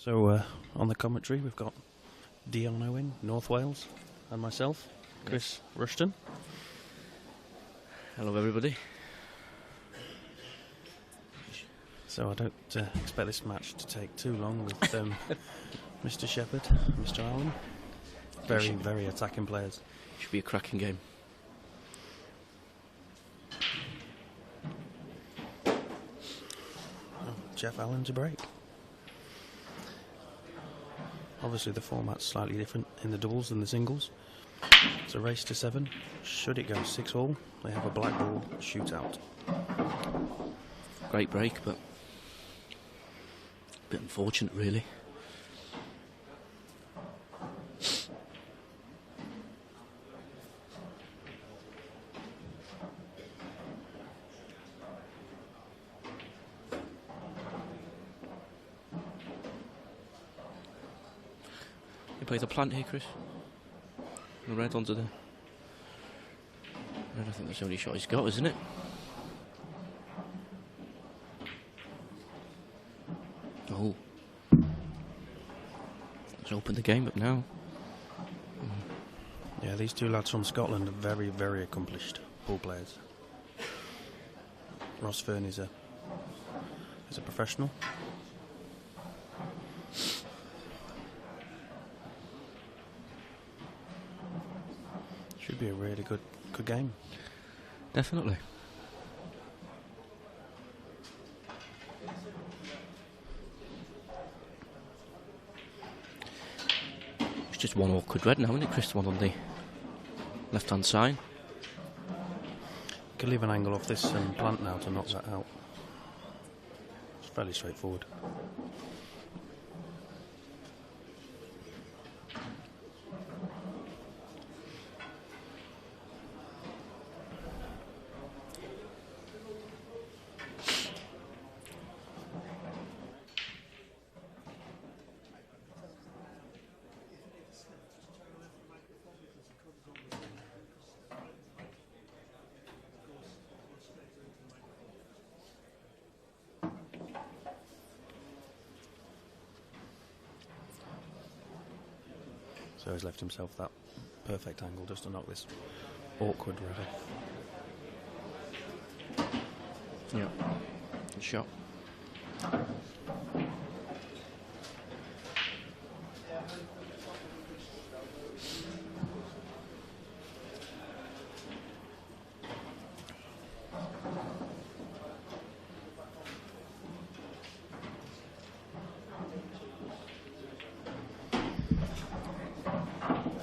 So on the commentary we've got Dion Owen, North Wales, and myself, Chris Rushton. Hello everybody. So I don't expect this match to take too long with Mr. Shepherd, Mr. Allen. Very attacking players. Should be a cracking game. Jeff Allen to break. Obviously the format's slightly different in the doubles than the singles. It's a race to 7. Should it go 6-all, they have a black ball shootout. Great break, but a bit unfortunate really. You play the plant here, Chris? The red onto the... I think that's the only shot he's got, isn't it? Oh. Let's open the game up now. Yeah, these two lads from Scotland are very accomplished pool players. Ross Fernie is a professional. Should be a really good game. Definitely. It's just one awkward red now, isn't it, Chris? The one on the left-hand side. Could leave an angle off this plant now to knock that out. It's fairly straightforward. So he's left himself that perfect angle just to knock this awkward red off. Yeah. Good shot.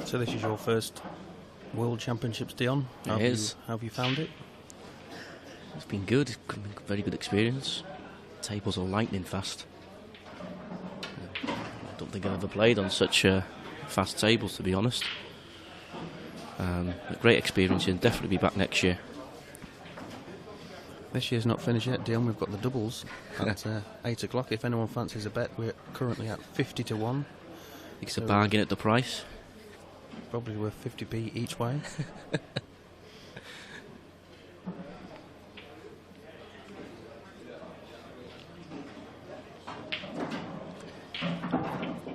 So this is your first World Championships, Dion. It is. How have you found it? It's been good. It's been a very good experience. Tables are lightning fast. I don't think I've ever played on such fast tables, to be honest. A great experience, and definitely be back next year. This year's not finished yet, Dion. We've got the doubles at 8 o'clock. If anyone fancies a bet, we're currently at 50 to 1. It's a bargain at the price. Probably worth 50p each way.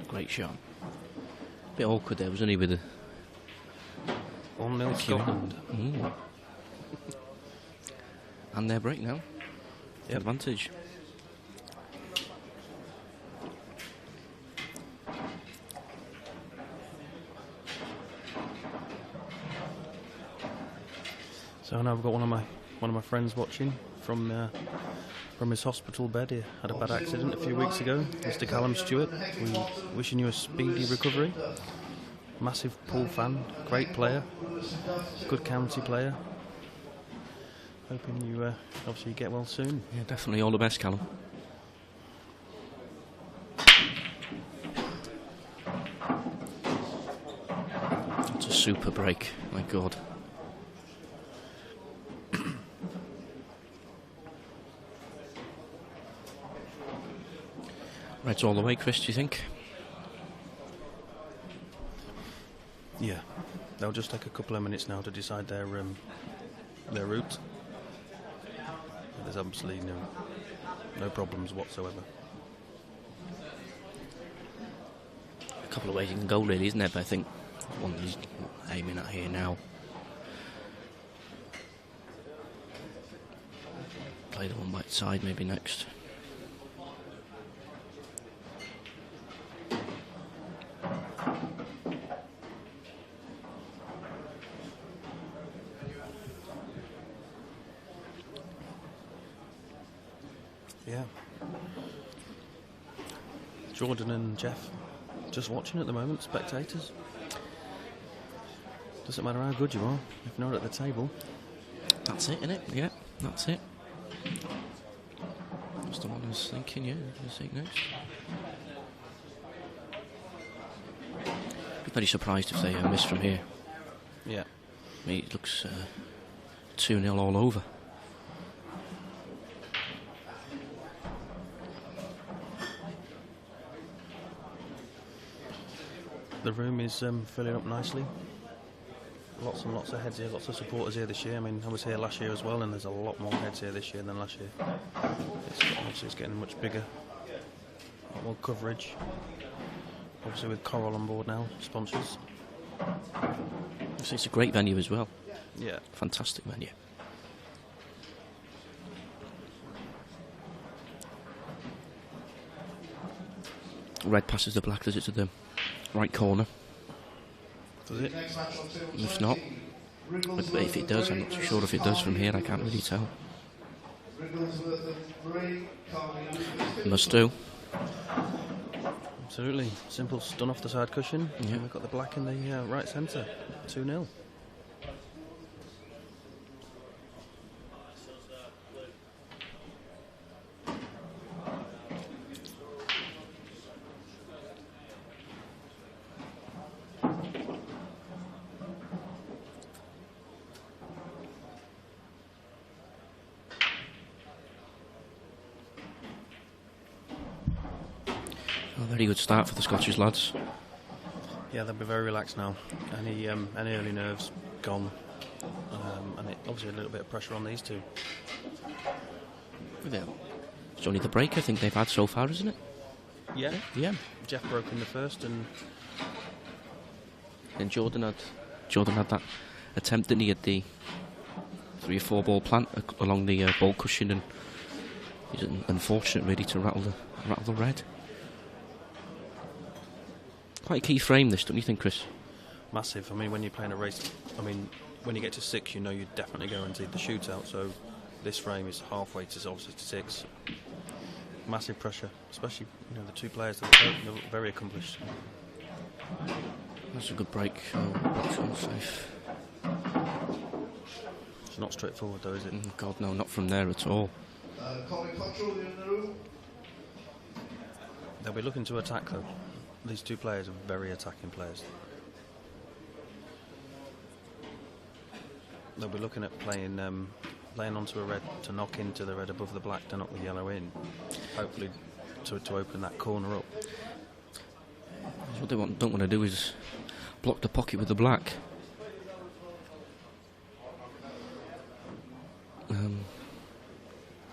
Great shot. Bit awkward there, wasn't he, with the 1-0 Scotland. And their break now. Yep. Advantage. So now I've got one of my friends watching from his hospital bed. He had a bad accident a few weeks ago. Mr. Callum Stewart, we wishing you a speedy recovery. Massive pool fan, great player, good county player. Hoping you obviously get well soon. Yeah, definitely. All the best, Callum. It's a super break. My God. Reds all the way, Chris, do you think? Yeah, they'll just take a couple of minutes now to decide their route. There's absolutely no problems whatsoever. couple of ways you can go, really, isn't there? But I think one he's aiming at here now. Play the one by its side, maybe next. Yeah. Jordan and Jeff just watching at the moment, spectators. Doesn't matter how good you are, if you're not at the table. That's it, innit? Yeah, that's it. That's the one I was thinking, yeah. Who's think next? Be very surprised if they miss from here. Yeah. I mean, it looks 2-0 all over. The room is filling up nicely. Lots and lots of heads here, lots of supporters here this year. I mean, I was here last year as well, and there's a lot more heads here this year than last year. Obviously, it's getting much bigger, a lot more coverage. Obviously, with Coral on board now, sponsors. It's a great venue as well. Yeah. Fantastic venue. Red passes the black, does it, to the right corner? Does it? If not, but if it does, I'm not too sure if it does from here. I can't really tell. Must do. Absolutely. Simple stun off the side cushion. Yeah. And we've got the black in the right centre. 2-0. A very good start for the Scottish lads. Yeah, they'll be very relaxed now. Any early nerves gone, and obviously a little bit of pressure on these two. It's only the break I think they've had so far, isn't it? Yeah. Yeah. Jeff broke in the first, and Jordan had that attempt, didn't he, at the 3 or 4 ball plant along the ball cushion, and he's unfortunate really to rattle the red. Quite a key frame this, don't you think, Chris? massive. I mean, when you're playing a race, I mean, when you get to 6, you know you're definitely guaranteed the shootout. So this frame is halfway to obviously to 6. Massive pressure, especially the 2 players that are very accomplished. That's a good break. Oh, safe. It's not straightforward though, is it? God, no, not from there at all. They'll be looking to attack though. These 2 players are very attacking players. They'll be looking at playing onto a red to knock into the red above the black to knock the yellow in. Hopefully to open that corner up. What they don't want to do is block the pocket with the black.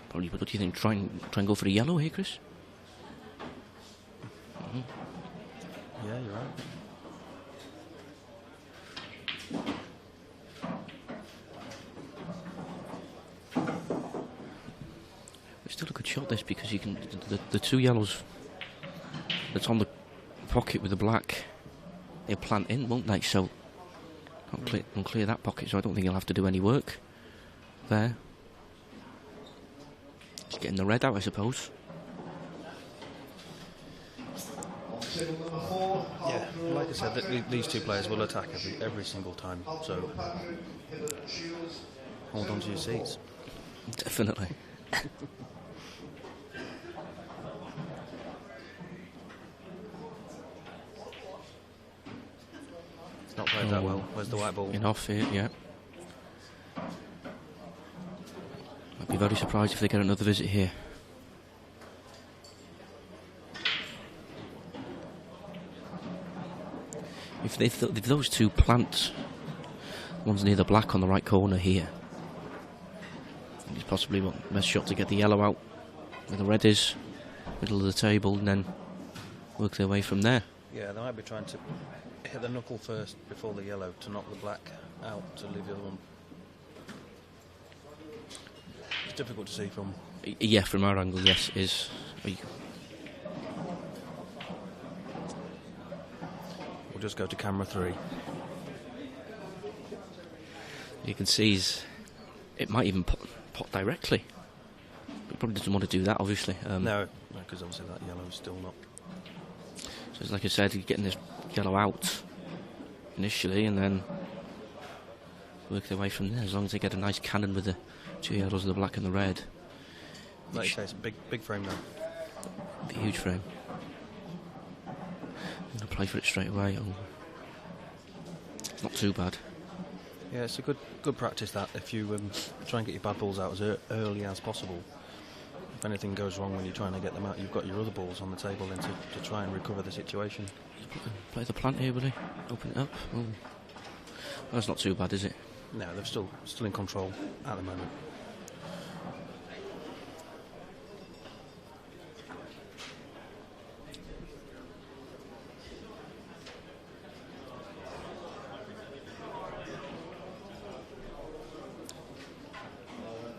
Probably, but what do you think? Try and go for the yellow here, Chris? Yeah, you're right. It's still a good shot, this, because you can the 2 yellows that's on the pocket with the black, they'll plant in, won't they? So I'll clear that pocket, so I don't think he'll have to do any work there. Just getting the red out, I suppose. Yeah, like I said, these 2 players will attack every single time. So hold on to your seats. Definitely. It's not played that well. Where's the white ball? Enough here, yeah. I'd be very surprised if they get another visit here. If those 2 plant, one's near the black on the right corner here, it's possibly the best shot to get the yellow out where the red is, middle of the table, and then work their way from there. Yeah, they might be trying to hit the knuckle first before the yellow to knock the black out to leave the other one. It's difficult to see from... Yeah, from our angle, yes, is... We'll just go to camera 3. You can see it might even pot directly. He probably doesn't want to do that, obviously. No, because obviously that yellow is still not... So it's like I said, you're getting this yellow out initially and then work their way from there, as long as they get a nice cannon with the 2 yellows, the black and the red. Like you say, it's a big frame now. A huge frame. I'm going to play for it straight away. Oh. It's not too bad. Yeah, it's a good practice that, if you try and get your bad balls out as early as possible. If anything goes wrong when you're trying to get them out, you've got your other balls on the table then to try and recover the situation. Play the plant here, will he? Open it up. Oh. That's not too bad, is it? No, they're still in control at the moment.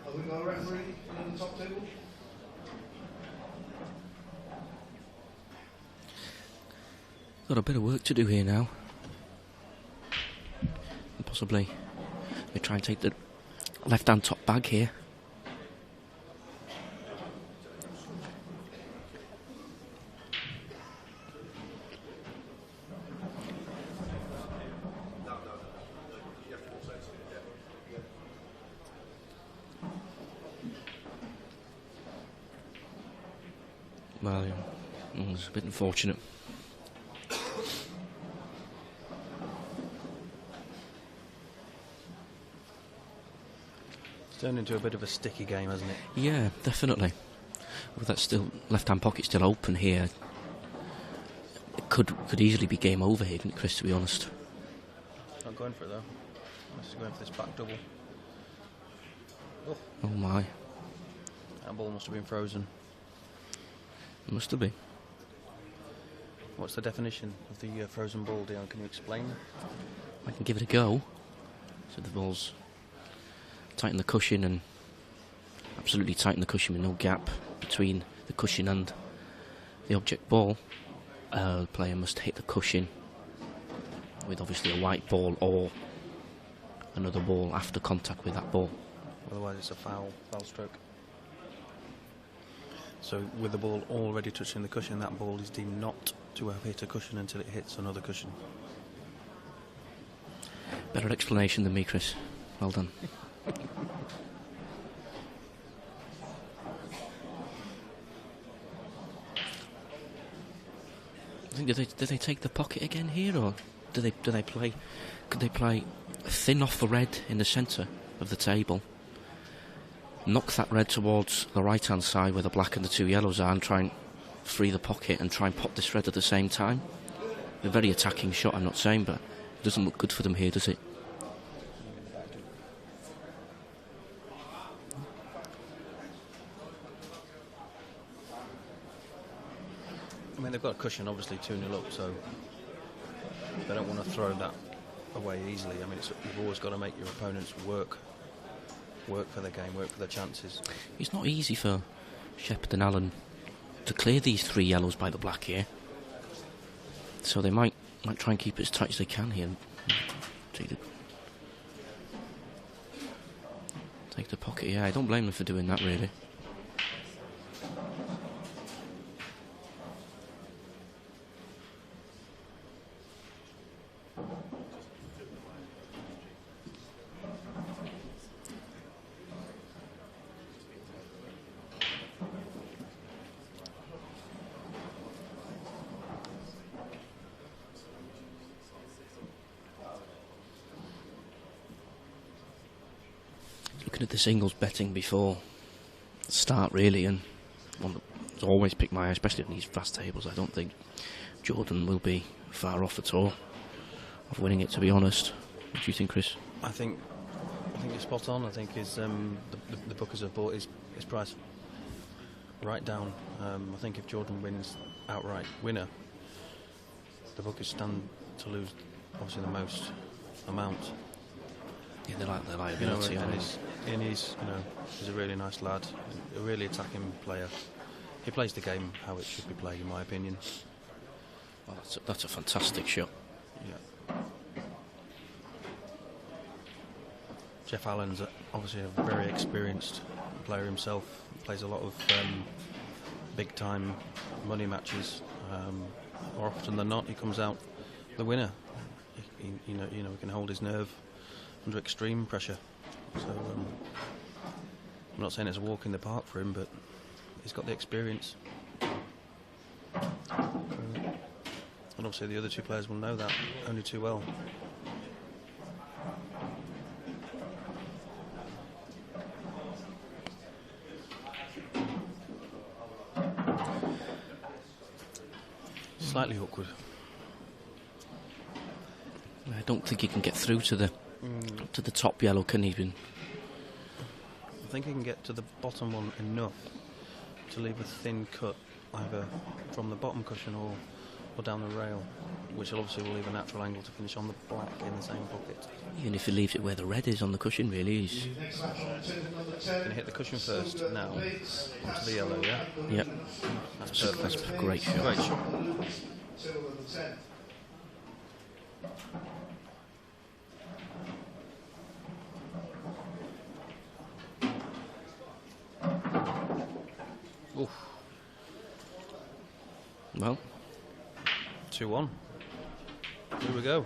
Have we got a referee on the top table? Got a bit of work to do here now. And possibly we try and take the left-hand top bag here. Well, it's a bit unfortunate. It's turned into a bit of a sticky game, hasn't it? Yeah, definitely. With that still left-hand pocket still open here, it could easily be game over here, couldn't it, Chris? To be honest. Not going for it though. This is going for this back double. Oh my! That ball must have been frozen. Must have been. What's the definition of the frozen ball, Dion? Can you explain? I can give it a go. So the ball's tighten the cushion and absolutely tighten the cushion with no gap between the cushion and the object ball. The player must hit the cushion with obviously a white ball or another ball after contact with that ball. Otherwise it's a foul stroke. So with the ball already touching the cushion, that ball is deemed not to have hit a cushion until it hits another cushion. Better explanation than me, Chris. Well done. I think did they take the pocket again here, or do they play? Could they play thin off the red in the centre of the table? Knock that red towards the right-hand side where the black and the 2 yellows are and try and free the pocket and try and pop this red at the same time. A very attacking shot, I'm not saying, but it doesn't look good for them here, does it? I mean, they've got a cushion, obviously 2-0 up, so they don't want to throw that away easily. I mean, you've always got to make your opponents work for their game, work for their chances. It's not easy for Shepherd and Allen to clear these 3 yellows by the black here, so they might try and keep it as tight as they can here and take the pocket. Yeah, I don't blame them for doing that, really. Looking at the singles betting before the start, really, and one that's always picked my eye, especially on these fast tables. I don't think Jordan will be far off at all of winning it, to be honest. What do you think, Chris? I think you're spot on. I think the bookers have bought his price right down. I think if Jordan wins outright winner, the bookies stand to lose obviously the most amount. Yeah, they like the You know, liability on and him. he's a really nice lad, a really attacking player. He plays the game how it should be played, in my opinion. Well, that's a fantastic shot. Yeah. Jeff Allen's obviously a very experienced player himself. Plays a lot of big-time money matches. More often than not, he comes out the winner. He can hold his nerve under extreme pressure. So I'm not saying it's a walk in the park for him, but he's got the experience. And obviously the other two players will know that only too well. Slightly awkward. I don't think he can get through to the top yellow, can he? I think he can get to the bottom one enough to leave a thin cut either from the bottom cushion or down the rail, which obviously will leave a natural angle to finish on the black in the same pocket. Even if he leaves it where the red is on the cushion, really, he's... Going to hit the cushion first now, onto the yellow, yeah? Yep. That's perfect. That's a great shot. Great shot. Oof. Well, 2-1. Here we go.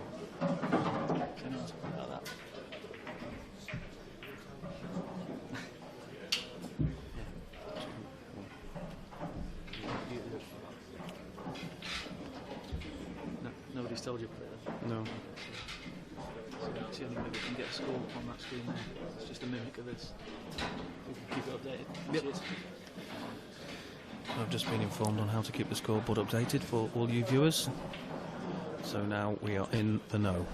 Nobody's told you about it. No. It's the only way we can get a score on that screen there. It's just a mimic of this. We can keep it updated. Yep. Cheers. I've just been informed on how to keep the scoreboard updated for all you viewers. So now we are in the know.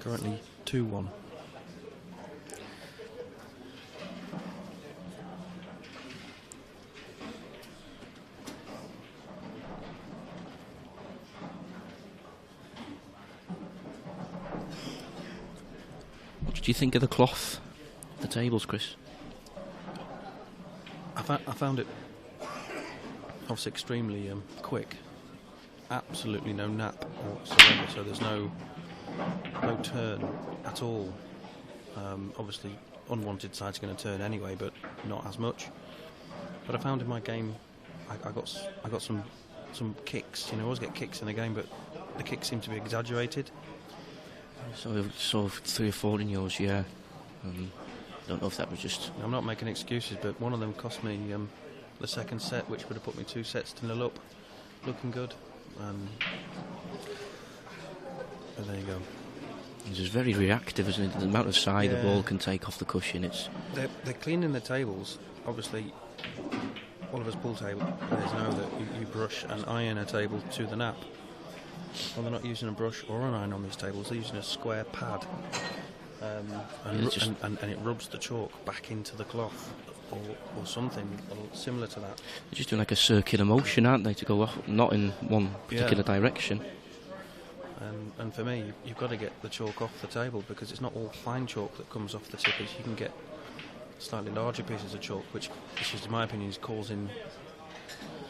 Currently 2-1. what did you think of the cloth, the tables, Chris? I found it obviously extremely quick. Absolutely no nap whatsoever, so there's no turn at all. Obviously unwanted side's going to turn anyway, but not as much. But I found in my game I got some kicks. You know, I always get kicks in a game, but the kicks seem to be exaggerated. So 3 or 4 in yours, yeah. Don't know if that was just... I'm not making excuses, but one of them cost me the second set, which would have put me 2-0 up. Looking good. But there you go. It's just very reactive, isn't it? The amount of side the Yeah. ball can take off the cushion, it's... They're cleaning the tables. Obviously, all of us pool table players know that you brush and iron a table to the nap. Well, they're not using a brush or an iron on these tables. They're using a square pad. And it rubs the chalk back into the cloth or something similar to that. They're just doing like a circular motion, aren't they, to go off, not in one particular direction. And for me, you've got to get the chalk off the table because it's not all fine chalk that comes off the tippers. You can get slightly larger pieces of chalk, which is, in my opinion, is causing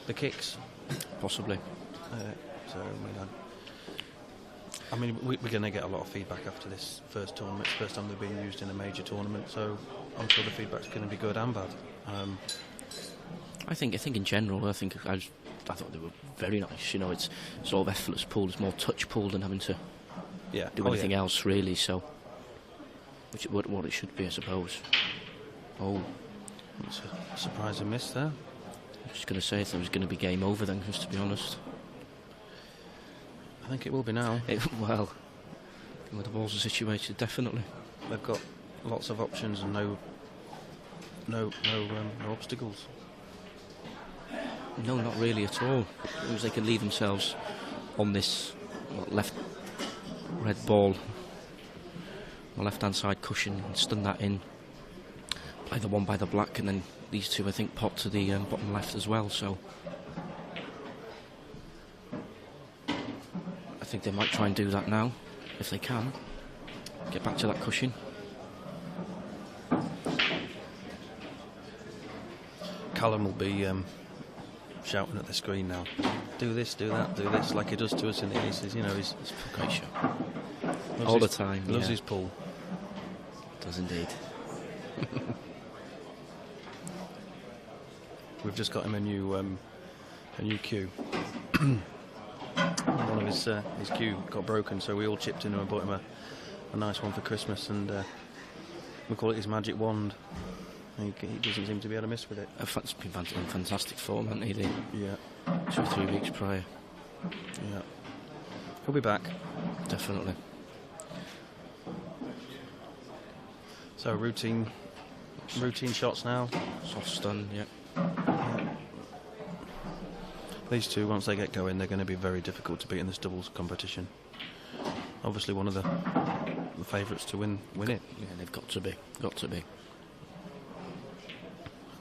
the kicks. Possibly. I mean, we're going to get a lot of feedback after this first tournament. It's the first time they're being used in a major tournament, so I'm sure the feedback's going to be good and bad. I think in general, I thought they were very nice. You know, it's sort of effortless pool. It's more touch pool than having to do anything else, really. So, which is what it should be, I suppose. Oh, It's a surprise and miss there. I was just going to say if there was going to be game over then, just to be honest. I think it will be now. Well, where the balls are situated, definitely. They've got lots of options and no obstacles. No, not really at all. As long as they can leave themselves on this left red ball, the left-hand side cushion, and stun that in. Play the one by the black, and then these two, I think, pot to the bottom left as well. So I think they might try and do that now, if they can. Get back to that cushion. Callum will be shouting at the screen now. Do this, do that, do this, like he does to us in the Aces. You know, he's It's a great shot. all the time, Loves yeah. his pull. Does indeed. We've just got him a new cue. One of his cue got broken, so we all chipped in and bought him a nice one for Christmas, and we call it his magic wand. He doesn't seem to be able to miss with it. It's been in fantastic form, hasn't he? Yeah, 2 or 3 weeks prior. yeah. He'll be back. Definitely. So routine shots now. Soft stun, yeah. These two, once they get going, they're going to be very difficult to beat in this doubles competition. Obviously, one of the favourites to win it. Yeah, they've got to be. Got to be.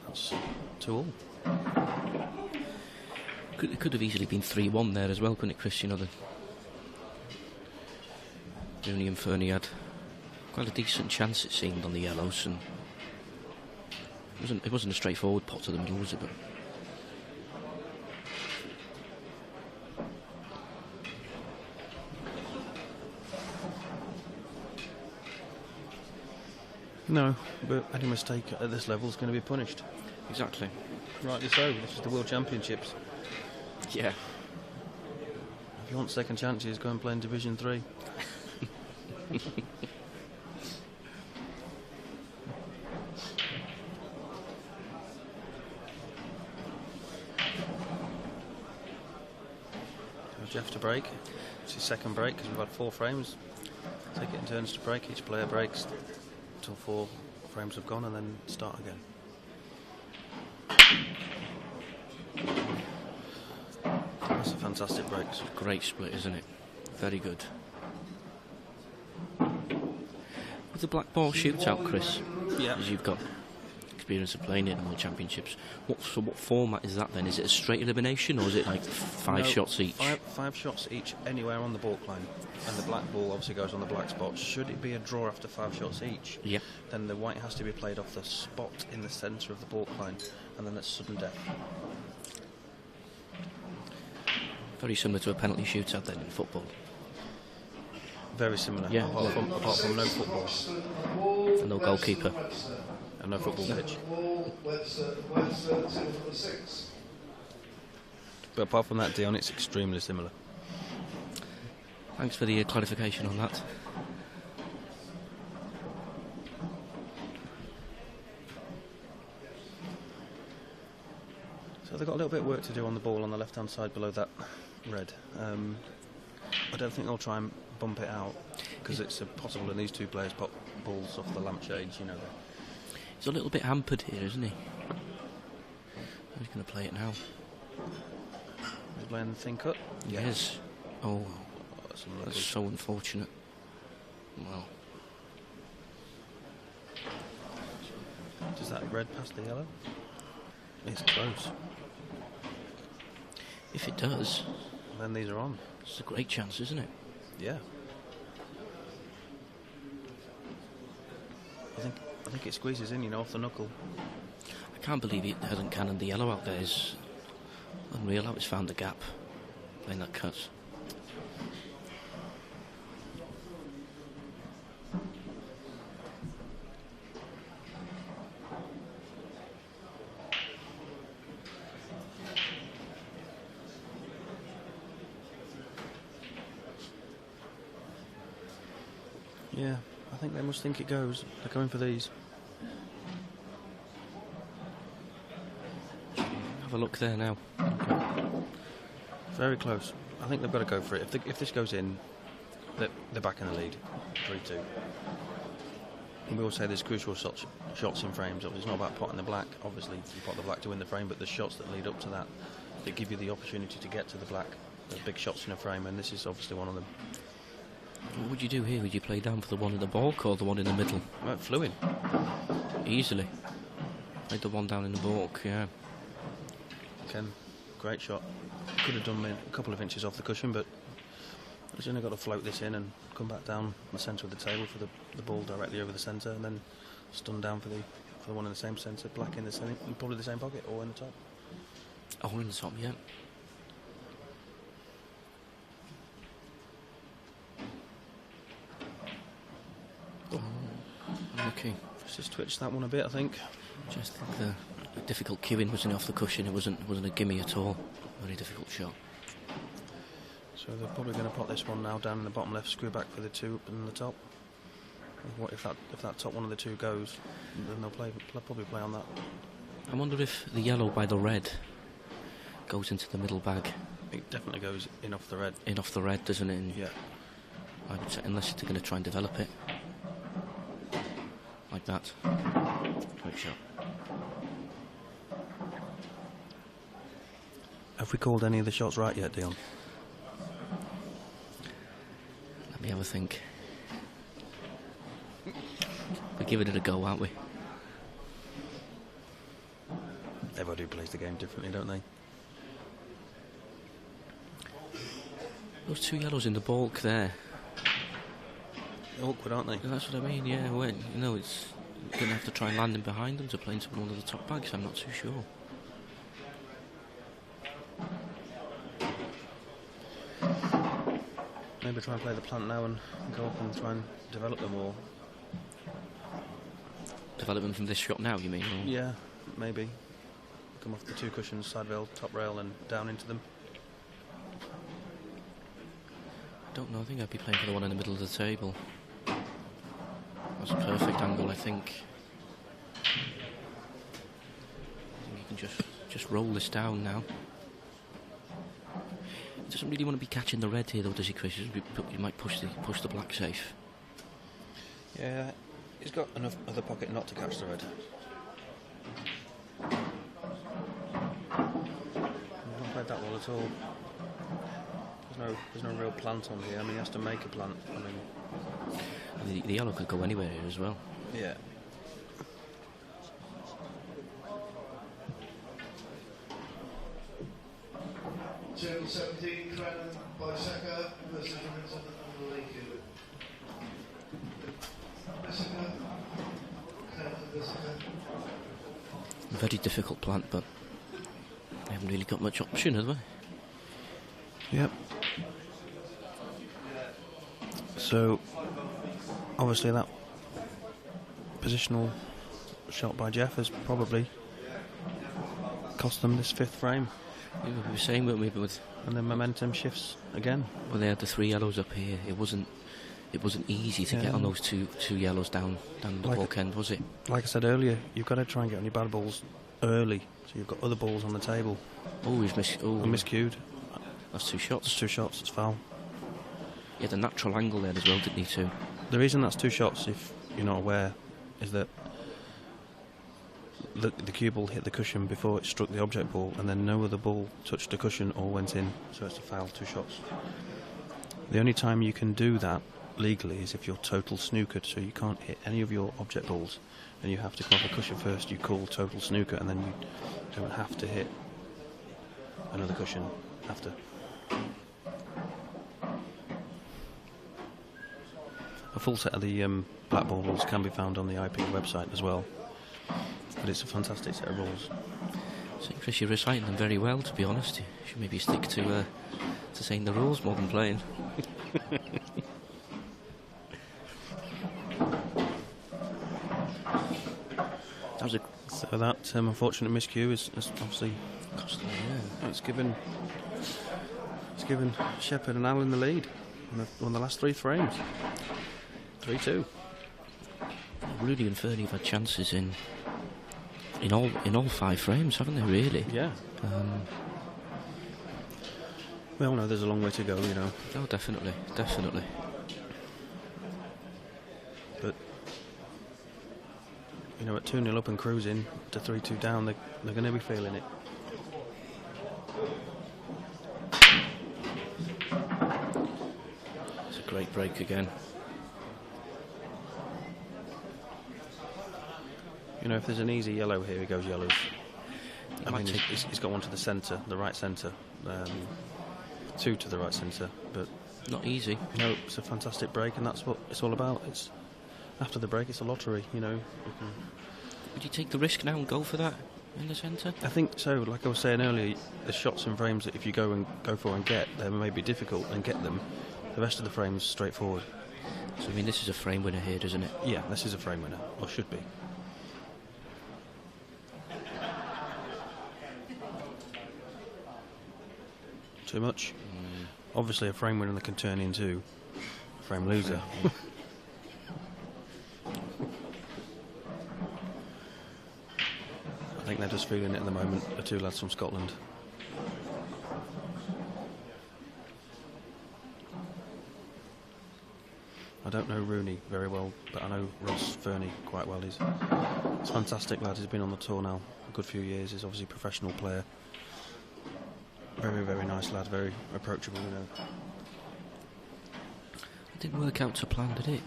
That's 2-all. It could have easily been 3-1 there as well, couldn't it, Chris? You know, the Rooney and Fernie had quite a decent chance, it seemed, on the yellows, and it wasn't a straightforward pot to them, was it? But No, but any mistake at this level is going to be punished. exactly. Rightly so. This is the World Championships. Yeah. If you want second chances, go and play in Division 3. Jeff to break. It's his second break because we've had 4 frames. Take it in turns to break. Each player breaks until 4 frames have gone and then start again. That's a fantastic break. It's a great split, isn't it? Very good. With the black ball shootout, Chris, Yeah. as you've got experience of playing it in the World Championships, what format is that then? Is it a straight elimination, or is it like 5 shots each? Five shots each anywhere on the baulk line, and the black ball obviously goes on the black spot. Should it be a draw after 5 shots each, Yeah. then the white has to be played off the spot in the centre of the baulk line, and then it's sudden death. Very similar to a penalty shootout then in football. Very similar, Yeah. apart from no football And no goalkeeper. and no football pitch. But apart from that, Dion, it's extremely similar. Thanks for the clarification on that. So they've got a little bit of work to do on the ball on the left-hand side below that red. I don't think they'll try and bump it out because it's possible that these two players pop balls off the lampshades, you know. He's a little bit hampered here, isn't he? He's going to play it now. He's playing the thin cut. Yes. Oh, That's that's unlucky. so unfortunate. Well, Does that red pass the yellow? It's close. if it does, Then these are on. it's a great chance, isn't it? Yeah. I think it squeezes in, you know, off the knuckle. I can't believe it hasn't cannoned the yellow out there. It's unreal how it's found the gap playing that cut. Yeah, I think they must think it goes. They're going for these. Have a look there now. Very close. I think they've got to go for it. If this goes in, they're back in the lead. 3-2. And we all say there's crucial shots in frames. It's not about potting the black. Obviously, you pot the black to win the frame, but the shots that lead up to that give you the opportunity to get to the black. There's big shots in a frame, and this is obviously one of them. What would you do here? Would you play down for the one in the baulk or the one in the middle? Well, it flew in. Easily. Played the one down in the baulk, yeah. Ken, great shot. Could have done a couple of inches off the cushion, but He's only got to float this in and come back down the centre of the table for the ball directly over the centre, and then stun down for the one in the same centre, black in the centre, probably the same pocket, or in the top. Oh, in the top, yeah. Okay. Just twitched that one a bit, I think. Just think the difficult cueing was off the cushion. It wasn't a gimme at all. Very difficult shot. So they're probably going to pop this one now down in the bottom left, screw back for the two up in the top. What if that top one of the two goes? Then they'll probably play on that. I wonder if the yellow by the red goes into the middle bag. It definitely goes in off the red. In off the red, doesn't it? And yeah. I would say, unless they're going to try and develop it like that. Great shot. Have we called any of the shots right yet, Dion? Let me have a think. We're giving it a go, aren't we? Everybody plays the game differently, don't they? Those two yellows in the bulk there. They're awkward, aren't they? That's what I mean, yeah. Well, you know, it's you're going to have to try and land in behind them to play into one of the top bags. I'm not too sure. Maybe try and play the plant now and go up and try and develop them all. Develop them from this shot now, you mean? Or? Yeah, maybe. Come off the two cushions, side rail, top rail, and down into them. I don't know, I think I'd be playing for the one in the middle of the table. That's a perfect angle, I think. You can just roll this down now. He doesn't really want to be catching the red here, though, does he, Chris? You might push the black safe. Yeah, he's got enough other pocket not to catch the red. I've not played that well at all. There's no real plant on here. I mean, he has to make a plant. I mean, the yellow could go anywhere here as well. Yeah. Table 17, Fernie by Saka versus Hamilton and the league. Very difficult plant, but they haven't really got much option, have they? Yep. So, obviously that positional shot by Jeff has probably cost them this fifth frame. We were saying, weren't we, with and then momentum shifts again. Well, they had the three yellows up here. It wasn't easy to get on those two yellows down the bulk end, was it? Like I said earlier, you've got to try and get on your bad balls early, so you've got other balls on the table. Oh, he's miscued. That's two shots. That's two shots. It's foul. He had a natural angle there as well, didn't he, too? The reason that's two shots, if you're not aware, is that the cue ball hit the cushion before it struck the object ball, and then no other ball touched the cushion or went in, so it's a foul, two shots. The only time you can do that legally is if you're total snookered, so you can't hit any of your object balls, and you have to come off a cushion first. You call total snooker, and then you don't have to hit another cushion after. A full set of the black ball rules can be found on the IPA website as well, but it's a fantastic set of rules. I think, Chris, you're reciting them very well, to be honest. You should maybe stick to saying the rules more than playing. So that unfortunate miscue is obviously costly. Yeah, it's given Shepherd and Allen the lead on the last three frames. 3-2. Rooney and Fernie have had chances in all five frames, haven't they? Really? Yeah. We all know there's a long way to go, you know. Oh, definitely. But you know, at 2-0 up and cruising to 3-2 down, they're going to be feeling it. It's a great break again. You know, if there's an easy yellow here, he goes yellows. I mean, he's got one to the centre, the right centre, two to the right centre, but Not easy. No, it's a fantastic break, and that's what it's all about. It's after the break, it's a lottery. You know. Would you take the risk now and go for that in the centre? I think so. Like I was saying earlier, the shots and frames that if you go for and get, they may be difficult and get them. The rest of the frames straightforward. So I mean, this is a frame winner here, doesn't it? Yeah, this is a frame winner, or should be. Too much? Obviously a frame winner that can turn into a frame loser. I think they're just feeling it at the moment, the two lads from Scotland. I don't know Rooney very well, but I know Fernie quite well. He's a fantastic lad. He's been on the tour now a good few years. He's obviously a professional player. Very, very nice lad, very approachable, you know. It didn't work out to plan, did it?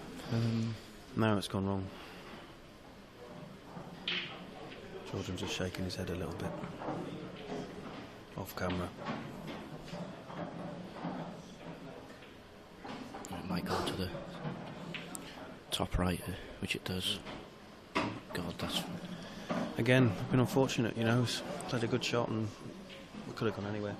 No, it's gone wrong. Jordan's just shaking his head a little bit. Off camera. It might go to the top right, which it does. God, that's... Again, been unfortunate, you know. He's played a good shot and we could have gone anywhere.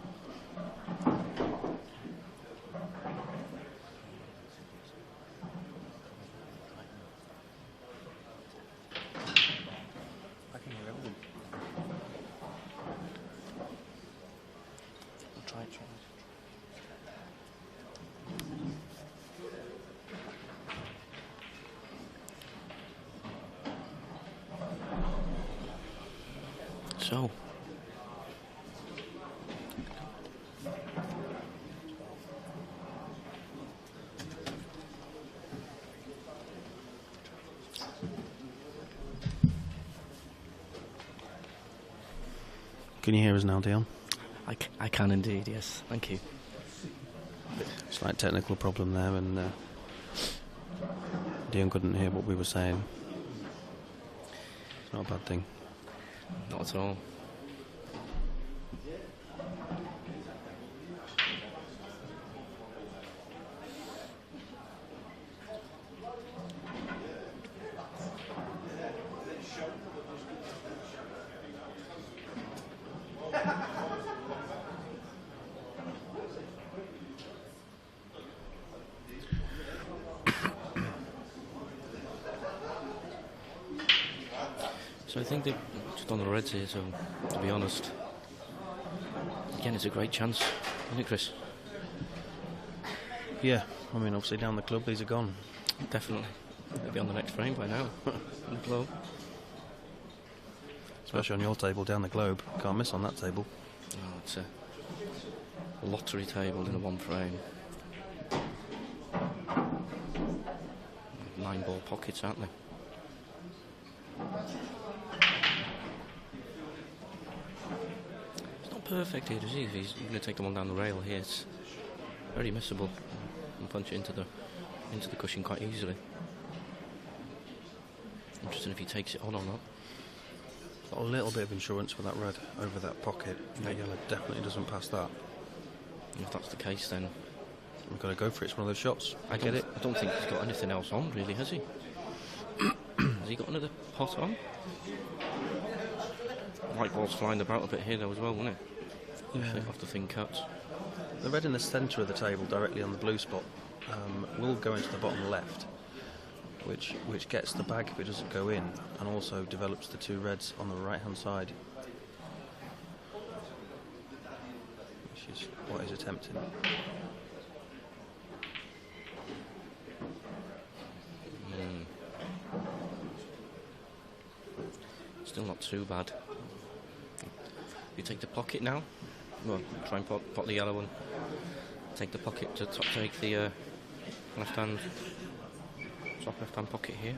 I can hear everything. Try. So... Can you hear us now, Dion? I can indeed, yes. Thank you. Slight technical problem there, and Dion couldn't hear what we were saying. It's not a bad thing. Not at all. So I think they've just on the Reds here, so to be honest, again, it's a great chance, isn't it, Chris? Yeah, I mean, obviously down the club, these are gone. Definitely. They'll be on the next frame by now. In the globe. Especially on your table down the globe. Can't miss on that table. Oh, it's a lottery table in a one frame. 9 ball pockets, aren't they? It's not perfect here, is he? If he's going to take the one down the rail here, it's very missable and punch it into the cushion quite easily. Interesting if he takes it on or not. Got a little bit of insurance with that red over that pocket. That yellow definitely doesn't pass that. And if that's the case, then We've got to go for it. It's one of those shots. I get it. I don't think he's got anything else on, really, has he? Has he got another pot on? White ball's flying about a bit here, though, as well, won't it? Yeah. Off the thin cuts. The red in the centre of the table, directly on the blue spot, will go into the bottom left, which gets the bag if it doesn't go in, and also develops the two reds on the right-hand side, which is what he's attempting. Still not too bad. You take the pocket now. Well, try and pot the yellow one. Take the pocket to take the left-hand, top left-hand pocket here.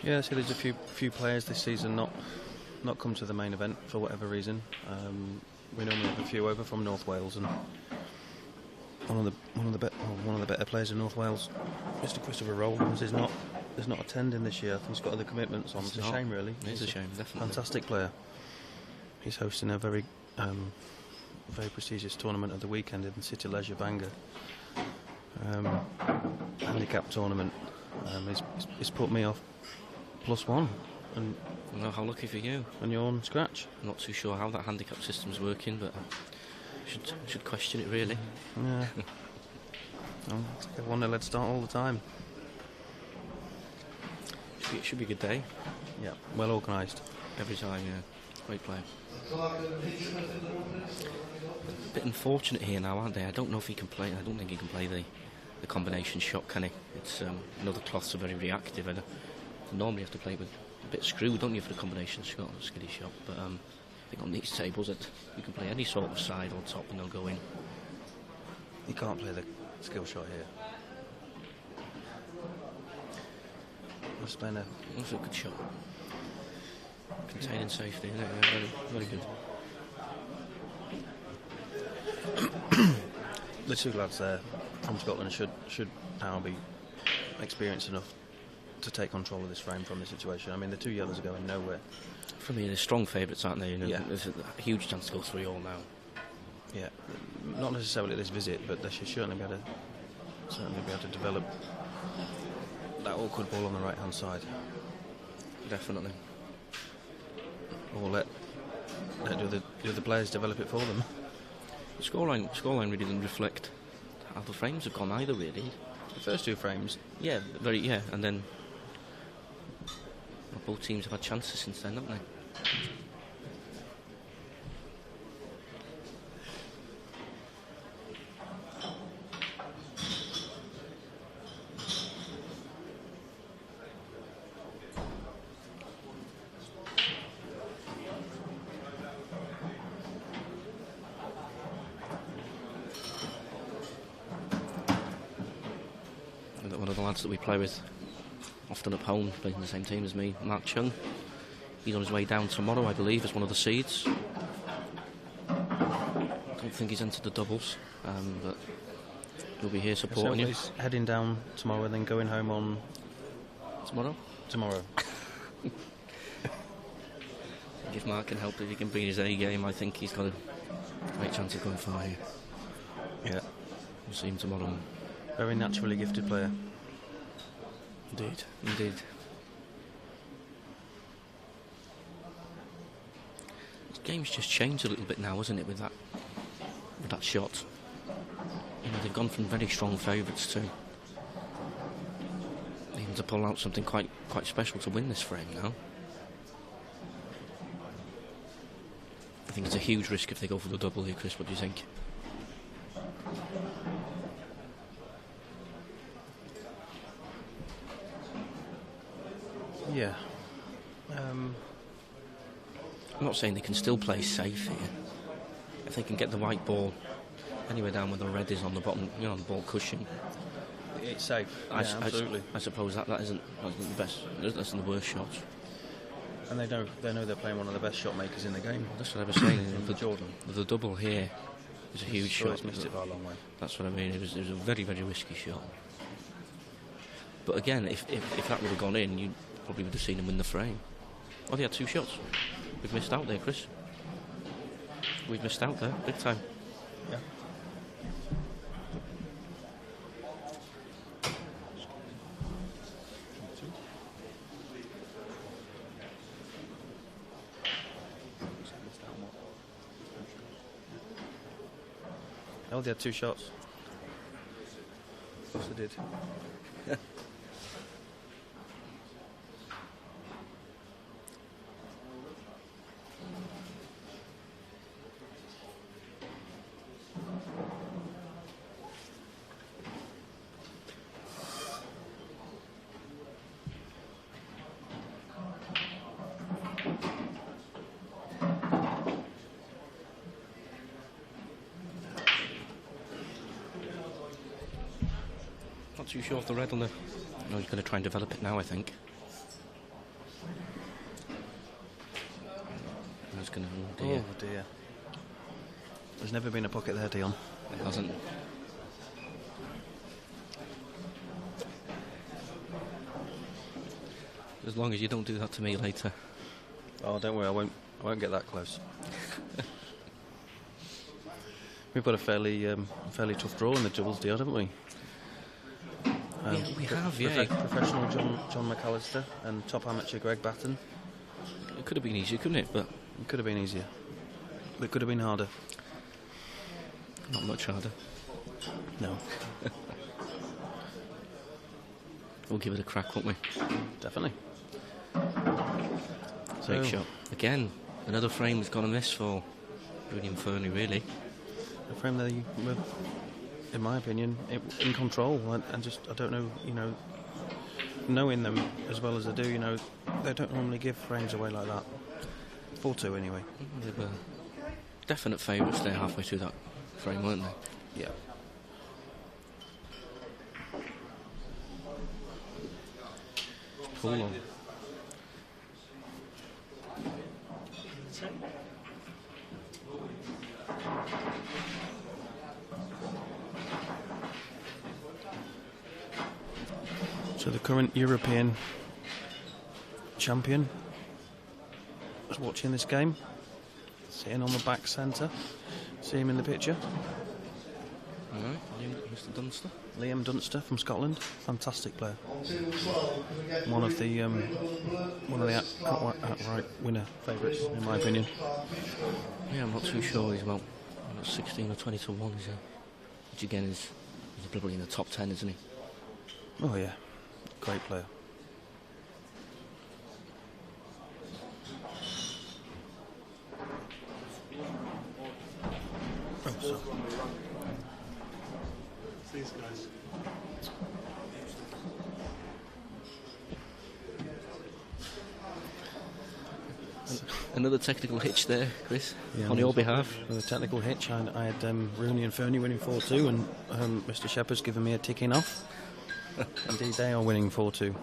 Yeah, so there's a few players this season not come to the main event for whatever reason. We normally have a few over from North Wales, and one of the better players in North Wales, Mr. Christopher Rowlands, is not attending this year. I think he's got other commitments on. It's a shame, really. It is a shame, definitely. Fantastic player. He's hosting a very prestigious tournament at the weekend in City Leisure Bangor. Handicap tournament. He's put me off +1, and Well, how lucky for you. you're on scratch. I'm not too sure how that handicap system's working, but should question it really. Yeah. Well, get 1-0 head start all the time. It should be a good day Yeah. Well organised. every time. Yeah, great player. A bit unfortunate here now, aren't they? I don't know if he can play. I don't think he can play the combination shot, can he? It's the cloths are very reactive, and you normally have to play with a bit of screw, don't you, for the combination shot, or skiddy shot? But I think on these tables that you can play any sort of side or top and they'll go in. You can't play the skill shot here. Let's play a That's a good shot. Containing safety, isn't it? Yeah, very, very good. The two lads there from Scotland should now be experienced enough to take control of this frame from this situation. I mean, the two yellows are going nowhere. For me, they're strong favourites, aren't they? You know, Yeah. There's a huge chance to go 3-all now. Yeah, not necessarily this visit, but they should certainly be able to develop that awkward ball on the right hand side, Definitely. or let the other players develop it for them. The scoreline really didn't reflect how the frames have gone either, really. The first two frames, Yeah, and then both teams have had chances since then, haven't they? One of the lads that we play with often at home, playing in the same team as me, Mark Chung. He's on his way down tomorrow, I believe, as one of the seeds. Don't think he's entered the doubles, but he'll be here supporting you. he's heading down tomorrow and then going home on tomorrow. If Mark can help, if he can bring his A game, I think he's got a great chance of going far here. Yeah, We'll see him tomorrow. very naturally gifted player. Indeed. This game's just changed a little bit now, hasn't it, with that shot? You know, they've gone from very strong favourites to needing to pull out something quite special to win this frame now. I think it's a huge risk if they go for the double here, Chris. What do you think? Yeah. I'm not saying they can still play safe here. If they can get the white ball anywhere down where the red is on the bottom, on the ball cushion. It's safe. Absolutely. I suppose that isn't the best. That's the worst shot. And they know they're playing one of the best shot makers in the game. That's what I was saying. Jordan. The double here is a huge shot. He's missed it by a long way. That's what I mean. It was a very, very risky shot. But again, if that would have gone in, you probably would have seen him win the frame. Oh, they had two shots. We've missed out there, Chris. We've missed out there, big time. Yeah. Oh, they had two shots. Of course they did. Not too sure of the red on the... No, he's going to try and develop it now, I think. He's going to... Oh dear. There's never been a pocket there, Dion. It hasn't. As long as you don't do that to me later. Oh, don't worry, I won't get that close. We've got a fairly tough draw in the doubles deal, haven't we? Yeah, we have, yeah. Professional John McAllister and top amateur Greg Batten. It could have been easier, couldn't it? But it could have been easier. But it could have been harder. Not much harder. No. We'll give it a crack, won't we? Definitely. Great shot. Again, another frame has gone amiss for Rooney and Fernie, really. A frame that they were, in my opinion, in control, and just, I don't know, knowing them as well as they do, they don't normally give frames away like that. 4-2 anyway. They were definite favourites there halfway through that frame, weren't they? Yeah. Pull on. So the current European champion is watching this game, sitting on the back centre. See him in the picture. Alright, Mr. Dunster. Liam Dunster from Scotland, fantastic player. One of the outright winner favourites, in my opinion. Yeah, I'm not too sure. He's about 16 or 20 to 1, is he? Which again is probably in the top 10, isn't he? Oh yeah, great player. Oh, sorry. These guys. Another technical hitch there, Chris, Yeah, on your behalf. With a technical hitch, I had Rooney and Fernie winning 4-2, and Mr. Shepherd's given me a ticking off. Indeed, they are winning 4-2.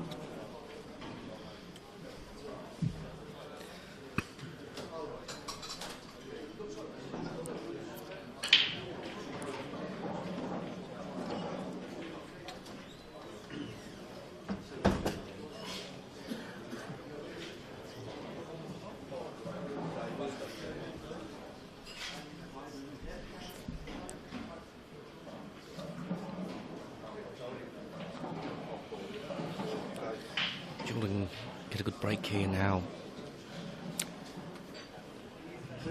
Jordan get a good break here now.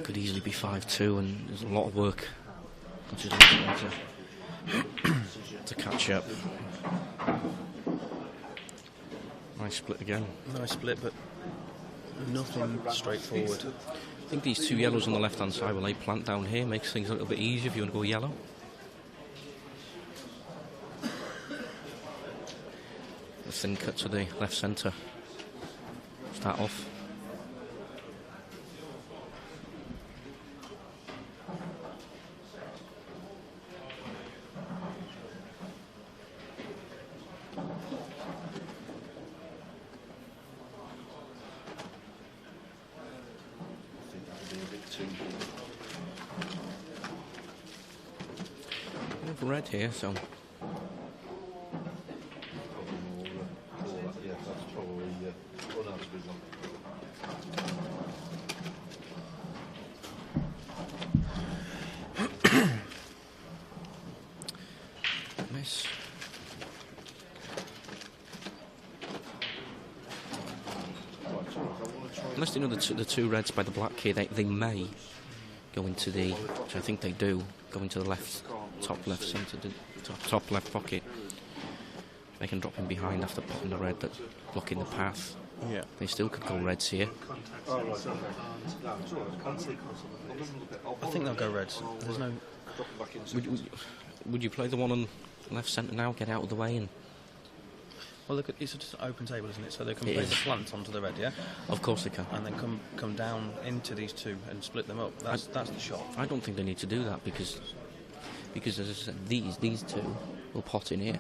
Could easily be 5-2, and there's a lot of work to catch up. Nice split again. Nice split, but nothing straightforward. I think these two yellows on the left hand side, will they plant down here, makes things a little bit easier if you want to go yellow. A thin cut to the left centre. Start off. We have red here, so miss. Unless you know the two reds by the black here, they may go into the, which I think they do, go into the left, top left centre, top left pocket. They can drop in behind after popping the red that's blocking the path. Yeah. They still could go reds here. I think they'll go reds. There's no. Would you play the one on left centre now, get out of the way and... Well, look, it's just an open table, isn't it? So they can play the slant onto the red, yeah? Of course they can. And then come down into these two and split them up. That's the shot. I don't think they need to do that because as I said, these two will pot in here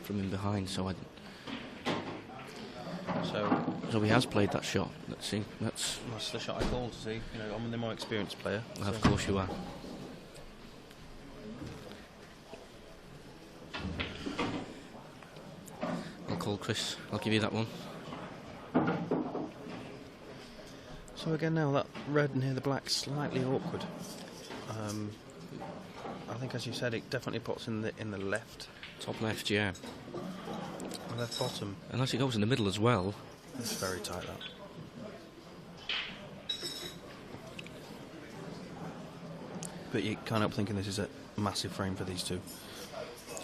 from in behind. So he has played that shot. Let's see. That's the shot I called. To see, I'm the more experienced player. Well, of course you are. I'll call Chris. I'll give you that one. So again now that red near the black slightly awkward. I think, as you said, it definitely puts in the left. Top left, yeah. Left bottom. Unless it goes in the middle as well. It's very tight, that. But you can't help thinking this is a massive frame for these two.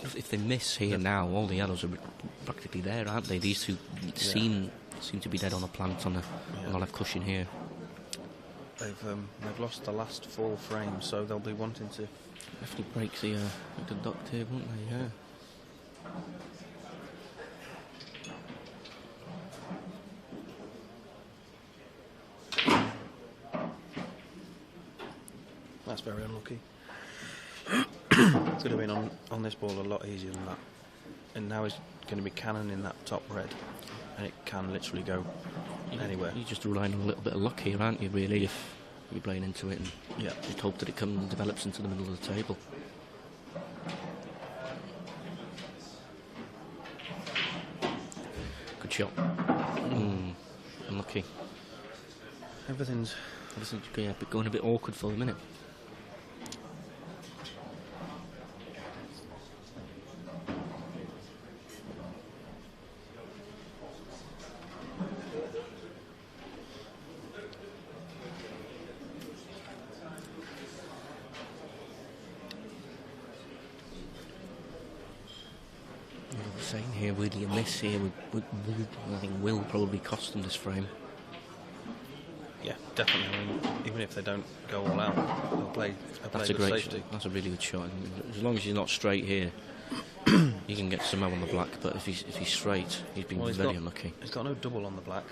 If they miss here now, all the yellows are practically there, aren't they? These two seem to be dead on a plant on the left cushion here. They've lost the last 4 frames, so they'll be wanting to Have to break the duct here, won't they? Yeah. That's very unlucky. Could have been on this ball a lot easier than that. And now he's going to be cannoning that top red, and it can literally go anywhere. You're just relying on a little bit of luck here, aren't you, really, if you're playing into it, and just hope that it develops into the middle of the table. Good shot. Unlucky. Everything's going a bit awkward for the minute. Saying here, really a miss here I think will probably cost them this frame. Yeah, definitely. I mean, even if they don't go all out, they'll play That's a great safety. shot. That's a really good shot. As long as he's not straight here, you can get somehow on the black. But if he's straight, he's been very unlucky. He's got no double on the black.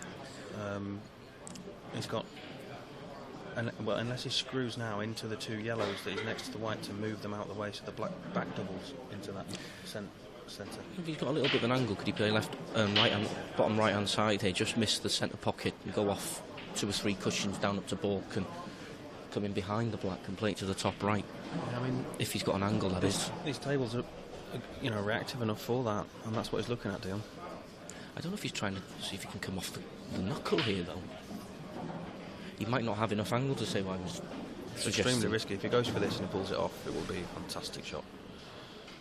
He's got, unless he screws now into the 2 yellows that he's next to the white to move them out of the way, so the black back doubles into that centre. If he's got a little bit of an angle, could he play left, bottom right hand side here? Just miss the centre pocket and go off 2 or 3 cushions down up to balk and come in behind the black and play it to the top right. Yeah, I mean, if he's got an angle, that is. These tables are, reactive enough for that, and that's what he's looking at, Dion. I don't know if he's trying to see if he can come off the knuckle here, though. He might not have enough angle to say why he was It's extremely risky. If he goes for this and he pulls it off, it will be a fantastic shot.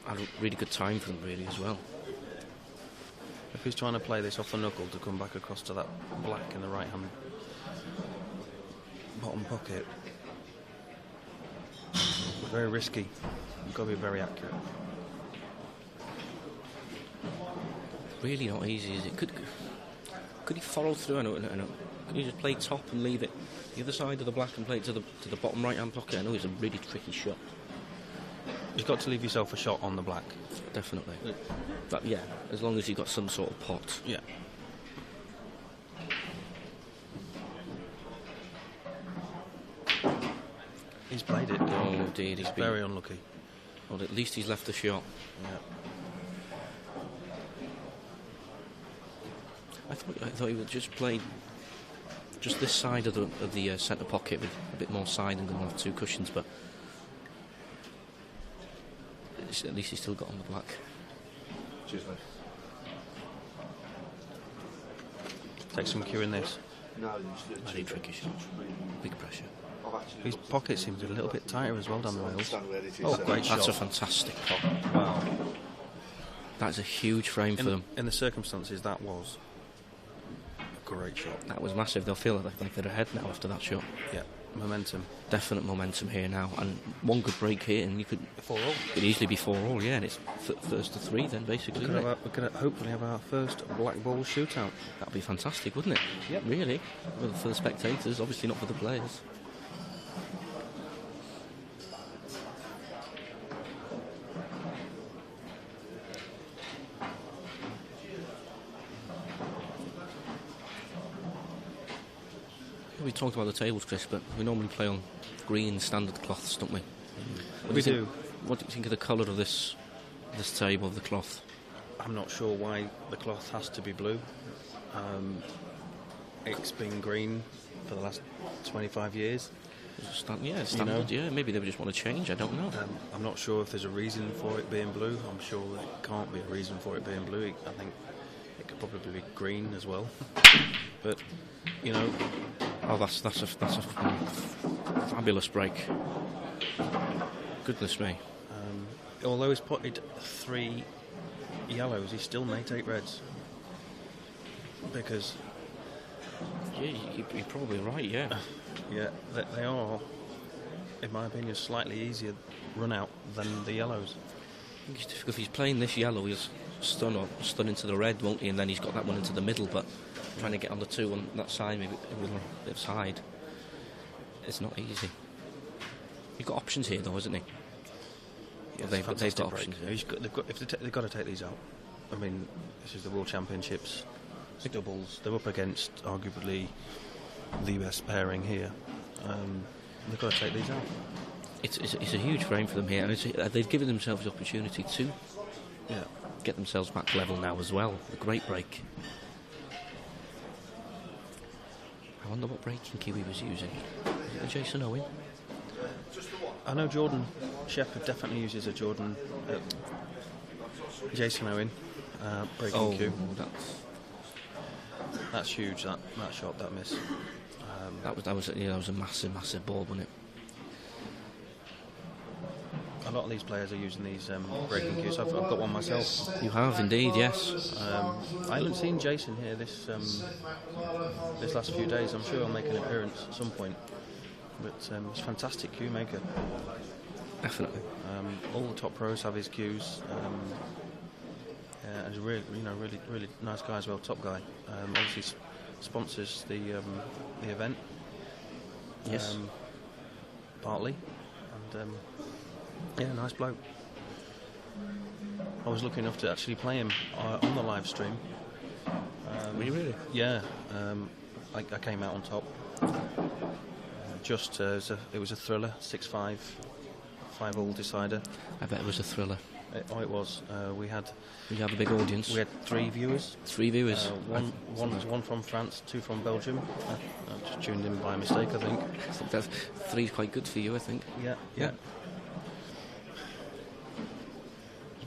And a really good time for them, really, as well. If he's trying to play this off the knuckle to come back across to that black in the right hand bottom pocket, very risky. You've got to be very accurate. Really not easy, is it? Could he follow through? I know. Could he just play top and leave it the other side of the black and play it to the bottom right hand pocket? I know it's a really tricky shot. You've got to leave yourself a shot on the black. Definitely. But yeah, as long as you've got some sort of pot. Yeah. He's played it. Oh, indeed. He's very unlucky. Well, at least he's left the shot. Yeah. I thought he would just play just this side of the centre pocket with a bit more side and going to have 2 cushions, but at least he's still got on the black. Cheers, mate. Take some cue in this. Very tricky shot. Big pressure. His pocket seems to be a little bit tighter as well down the rails. Oh, great shot. That's a fantastic pot. Wow. That's a huge frame for them. In the circumstances, that was a great shot. That was massive. They'll feel like they're ahead now after that shot. Yeah, momentum. Definite momentum here now. And one good break here and you could 4-all. It'd easily be 4-all, yeah, and it's first to 3 then, basically. We're going to hopefully have our first black ball shootout. That'd be fantastic, wouldn't it? Yep. Really. Well, for the spectators, obviously not for the players. We talked about the tables, Chris, but we normally play on green standard cloths, don't we? We do. What do you think of the colour of this table, of the cloth? I'm not sure why the cloth has to be blue. It's been green for the last 25 years. Standard, yeah. Maybe they would just want to change, I don't know. I'm not sure if there's a reason for it being blue. I'm sure there can't be a reason for it being blue. I think it could probably be green as well. But, Oh, that's a fabulous break. Goodness me. Although he's potted 3 yellows, he still may take reds. Because... Yeah, you're probably right, yeah. Yeah, they are, in my opinion, slightly easier run out than the yellows. I think it's difficult. If he's playing this yellow, he'll stun into the red, won't he? And then he's got that one into the middle, but trying to get on the 2 on that side, maybe with a bit of side, it's not easy. You've got options here, though, isn't he? Yeah, they've got options. They've got to take these out. I mean, this is the World Championships. It's doubles. They're up against arguably the best pairing here. They've got to take these out. It's a huge frame for them here, and they've given themselves the opportunity to get themselves back level now as well. A great break. I wonder what breaking Kiwi was using. Is it Jason Owen? I know Jordan Shepherd definitely uses a Jason Owen breaking cue. That's huge. That shot, that miss. That was a massive ball, wasn't it? A lot of these players are using these breaking cues. I've got one myself. You have indeed, yes. I haven't seen Jason here this last few days. I'm sure he'll make an appearance at some point. But he's a fantastic cue maker. Definitely. All the top pros have his cues. And he's really nice guy as well. Top guy. Obviously sponsors the event. Yes. Partly. And nice bloke. I was lucky enough to actually play him on the live stream. Were you really? Yeah. I came out on top. It was a thriller, 6-5, 5-all decider. I bet it was a thriller. It was. We had a big audience. We had 3 viewers. 3 viewers. One from France, 2 from Belgium. I just tuned in by mistake, I think. I think that 3 is quite good for you, I think. Yeah.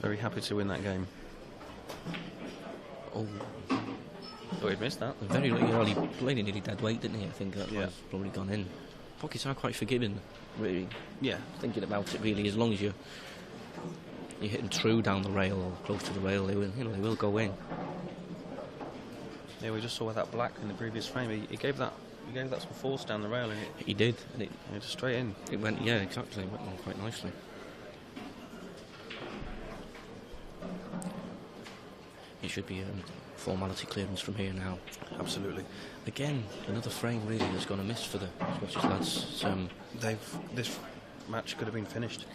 Very happy to win that game. Oh, he'd missed that. Very lucky. He played nearly dead weight, didn't he? I think that was probably gone in. Pockets are quite forgiving, really. Yeah. Thinking about it, really, as long as you're hitting true down the rail or close to the rail, they will go in. Yeah, we just saw that black in the previous frame. He gave that some force down the rail, and he did, and it just straight in. It went, yeah, exactly. It went on quite nicely. It should be formality clearance from here now. Absolutely. Again, another frame really that's gone amiss for the Scottish lads. This match could have been finished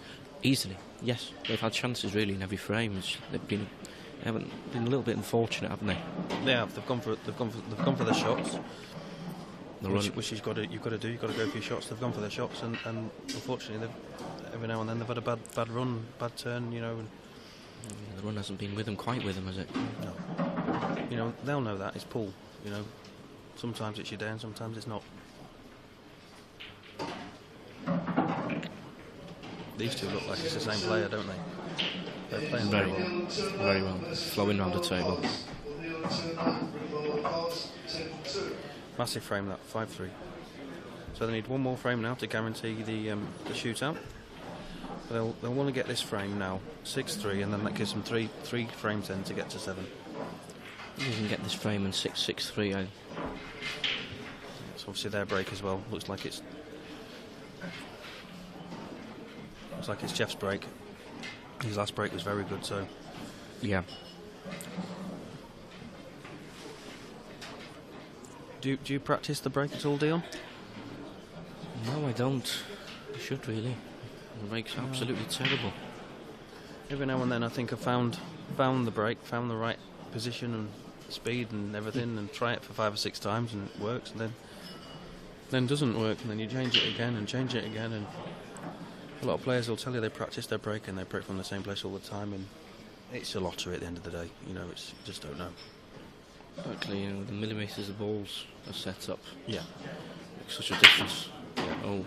easily. Yes, they've had chances really in every frame. They haven't been a little bit unfortunate, haven't they? They have. They've gone for the shots. Which you've got to do. You've got to go for your shots. They've gone for their shots, and unfortunately, every now and then they've had a bad run, bad turn. The run hasn't been quite with them, has it? No. They'll know that. It's pull. Sometimes it's your day and sometimes it's not. These two look like it's the same player, don't they? They're playing very well. Very well. Flowing round the table. Massive frame, that 5-3. So they need one more frame now to guarantee the shootout. They'll want to get this frame now, 6-3, and then that gives them three frames then to get to 7. You can get this frame and 6-6-3. It's obviously their break as well. Looks like it's Jeff's break. His last break was very good, so yeah. Do you practice the break at all, Dion? No, I don't. I should really. The break's absolutely terrible. Every now and then I think I've found the break, found the right position and speed and everything, and try it for 5 or 6 times and it works, and then doesn't work, and then you change it again, and a lot of players will tell you they practice their break and they break from the same place all the time, and it's a lottery at the end of the day. You just don't know. Exactly, the millimetres of balls are set up. Yeah. Makes such a difference. Yeah. Oh.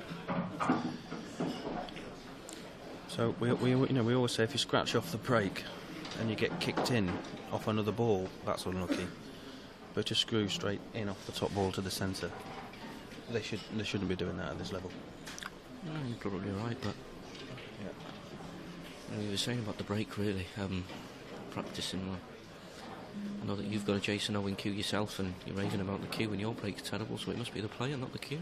So we always say if you scratch off the break and you get kicked in off another ball, that's unlucky. But to screw straight in off the top ball to the centre, they shouldn't be doing that at this level. You're probably right, but you were saying about the break, really, practicing. I know that you've got a Jason Owen cue yourself, and you're raving about the cue, and your break's terrible, so it must be the player, not the cue.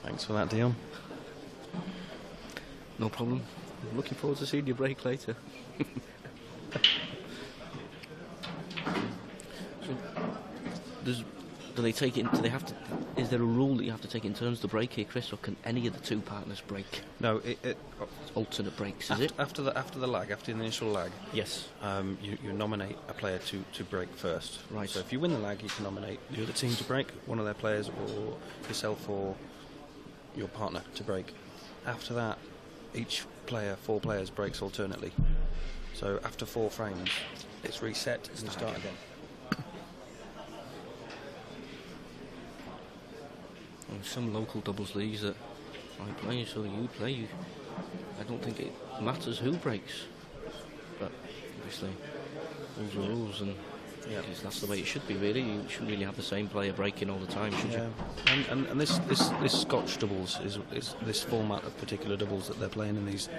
Thanks for that, Dion. No problem. I'm looking forward to seeing your break later. Do they take it? Do they have to? Is there a rule that you have to take in terms of the break here, Chris, or can any of the two partners break? No, It's alternate breaks, is it? After the initial lag. Yes. You nominate a player to break first. Right. So if you win the lag, you can nominate the other team to break, one of their players, or yourself or your partner to break. After that, each player, 4 players, breaks alternately. So after 4 frames, it's reset and you start again. And some local doubles leagues that I play, so you play. I don't think it matters who breaks, but obviously rules are rules, and that's the way it should be. Really, you shouldn't really have the same player breaking all the time, should you? And this Scotch doubles is this format of particular doubles that they're playing in these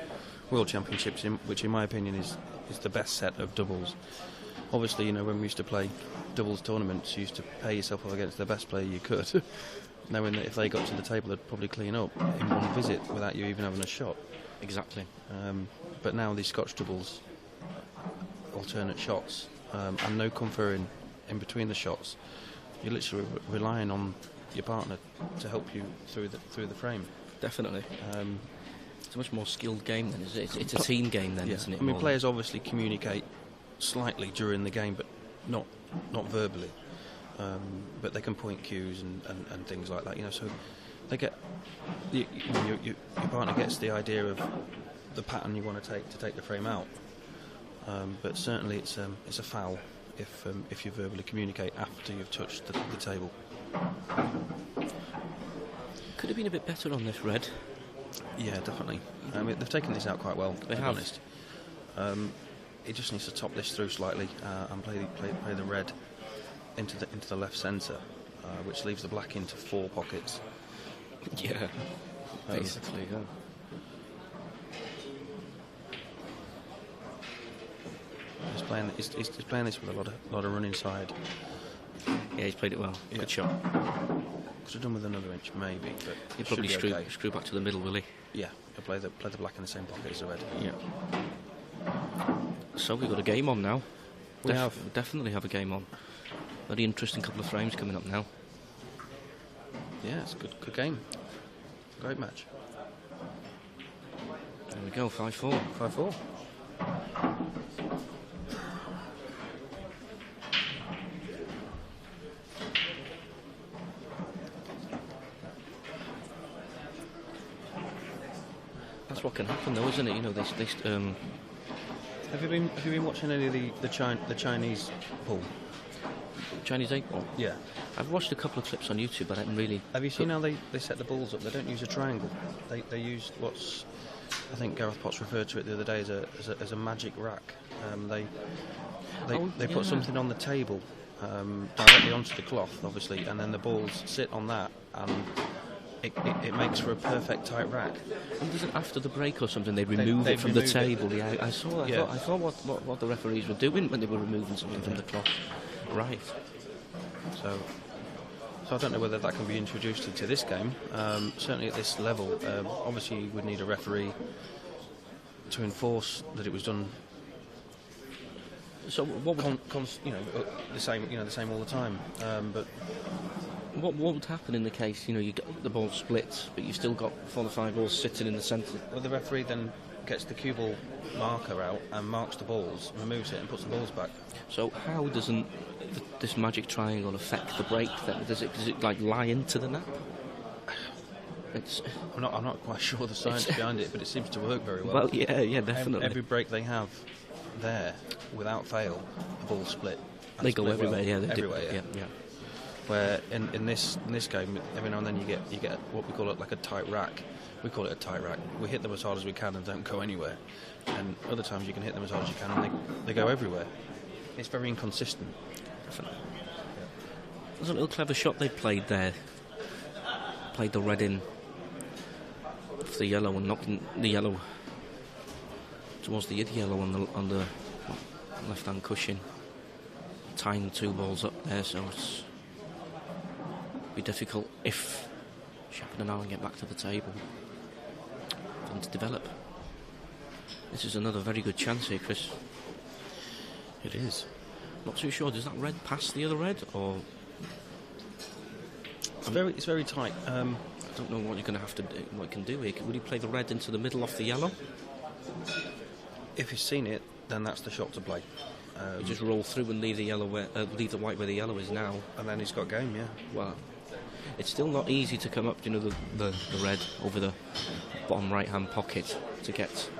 World Championships, which in my opinion is the best set of doubles. Obviously, you know, when we used to play doubles tournaments, you used to pay yourself up against the best player you could, knowing that if they got to the table, they'd probably clean up in one visit without you even having a shot. Exactly. But now these Scotch doubles, alternate shots, and no conferring in between the shots. You're literally relying on your partner to help you through the frame. Definitely. It's a much more skilled game then, is it? It's a team game then, isn't it? I mean, players obviously communicate slightly during the game, but not verbally. But they can point cues and things like that. You know, so they get your partner gets the idea of the pattern you want to take the frame out. But certainly it's a foul if you verbally communicate after you've touched the table. Could have been a bit better on this red. Yeah, definitely. I mean, they've taken this out quite well. They to have. be honest. It just needs to top this through slightly and play the red into the left centre, which leaves the black into 4 pockets. Yeah, basically. Yeah. He's playing this with a lot of run inside. Yeah, he's played it well. Yeah. Good shot. Could have done with another inch, maybe. But He'll probably screw back to the middle, will he? Yeah, he'll play the black in the same pocket as the red. Yeah. So we've got a game on now. We definitely have a game on. Very interesting couple of frames coming up now. Yeah, it's a good game. Great match. There we go, 5-4. 5-4. That's what can happen, though, isn't it? You know, they Have you been watching any of the Chinese pool? Chinese 8-ball. Yeah. I've watched a couple of clips on YouTube, but I haven't really. Have you seen how they set the balls up? They don't use a triangle. They use what's, I think Gareth Potts referred to it the other day as a magic rack. They put something on the table directly onto the cloth, obviously, and then the balls sit on that, and it makes for a perfect tight rack. And doesn't after the break or something they remove it from the table? Yeah, I saw. I thought what the referees were doing when they were removing something from the cloth. Right. So I don't know whether that can be introduced into this game. Certainly at this level, obviously you would need a referee to enforce that it was done. So what would the same all the time. But what would happen in the case you get the ball split, but you've still got 4 or 5 balls sitting in the centre? Well, the referee then gets the cue ball marker out and marks the balls, removes it, and puts the balls back. So how doesn't this magic triangle affect the break then? Does it like lie into the nap? I'm not quite sure the science behind it, but it seems to work very well. Well, yeah, definitely. Every break they have there, without fail, the ball split. They go everywhere, well. yeah. Everywhere, yeah. Where in this game, every now and then you get what we call it like a tight rack. We call it a tight rack. We hit them as hard as we can and don't go anywhere. And other times you can hit them as hard as you can and they go everywhere. It's very inconsistent. Definitely. There's a little clever shot they played there. Played the red in for the yellow and knocked the yellow towards the yellow on the left-hand cushion. Tying the two balls up there, so it's be difficult if Shepard and Allen get back to the table for them to develop. This is another very good chance here, Chris. It is. Not too sure. Does that red pass the other red, or It's very tight. I don't know what you're going to have to do. What you can do here? Would he play the red into the middle off the yellow? If he's seen it, then that's the shot to play. You just roll through and leave the yellow leave the white where the yellow is now. And then he's got game, yeah. Well, it's still not easy to come up, the red over the bottom right-hand pocket to get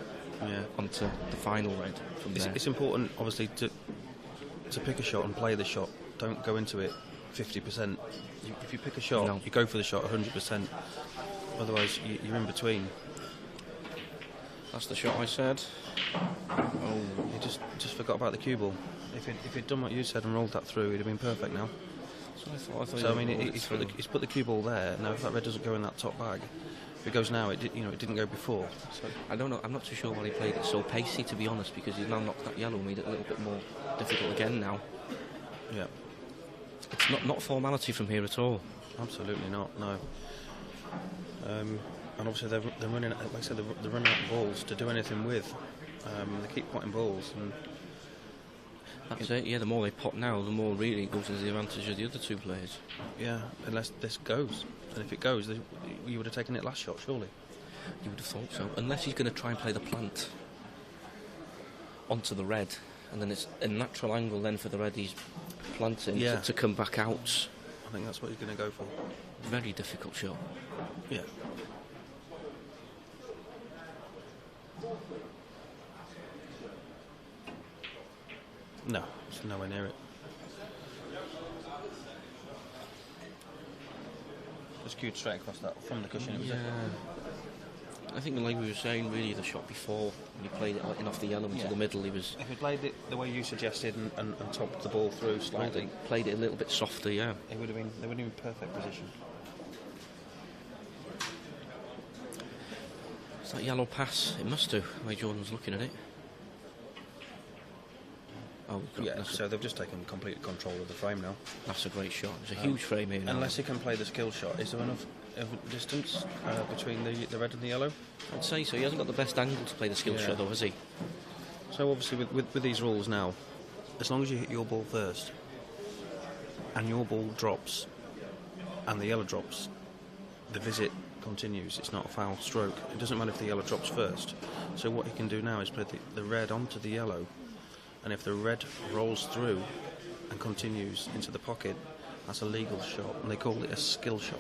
onto the final red from there. It's important, obviously, to pick a shot and play the shot. Don't go into it 50%. If you pick a shot, you go for the shot 100%. Otherwise, you're in between. That's the shot I said. Oh, you just forgot about the cue ball. If he'd done what you said and rolled that through, he'd have been perfect now. I thought So I mean, he's put the cue ball there. Now, if that red doesn't go in that top bag, if it goes now, it didn't go before. So I don't know. I'm not too sure why he played it so pacey, to be honest, because he's now knocked that yellow, made it a little bit more difficult again now. Yeah, it's not formality from here at all. Absolutely not. No. And obviously they're running. Like I said, they're running out of balls to do anything with. They keep potting balls, and that's it. Yeah, the more they pot now, the more really it goes to the advantage of the other two players. Yeah, unless this goes, and if it goes, you would have taken it last shot, surely. You would have thought so, unless he's going to try and play the plant onto the red, and then it's a natural angle then for the red he's planting to come back out. I think that's what he's going to go for. Very difficult shot. Yeah. No, it's nowhere near it. Just cued straight across that from the cushion. Yeah. I think, like we were saying, really the shot before, when he played it in off the yellow into the middle, he was. If he played it the way you suggested and topped the ball through slightly, played it a little bit softer, yeah. They would have been in perfect position. It's that yellow pass. It must do. The way Jordan's looking at it. Oh, yeah. So they've just taken complete control of the frame now. That's a great shot. It's a huge frame here now. Unless he can play the skill shot, is there enough distance between the red and the yellow? I'd say so. He hasn't got the best angle to play the skill shot, though, has he? So obviously, with these rules now, as long as you hit your ball first, and your ball drops, and the yellow drops, the visit continues. It's not a foul stroke. It doesn't matter if the yellow drops first. So what he can do now is play the red onto the yellow, and if the red rolls through and continues into the pocket, that's a legal shot, and they call it a skill shot.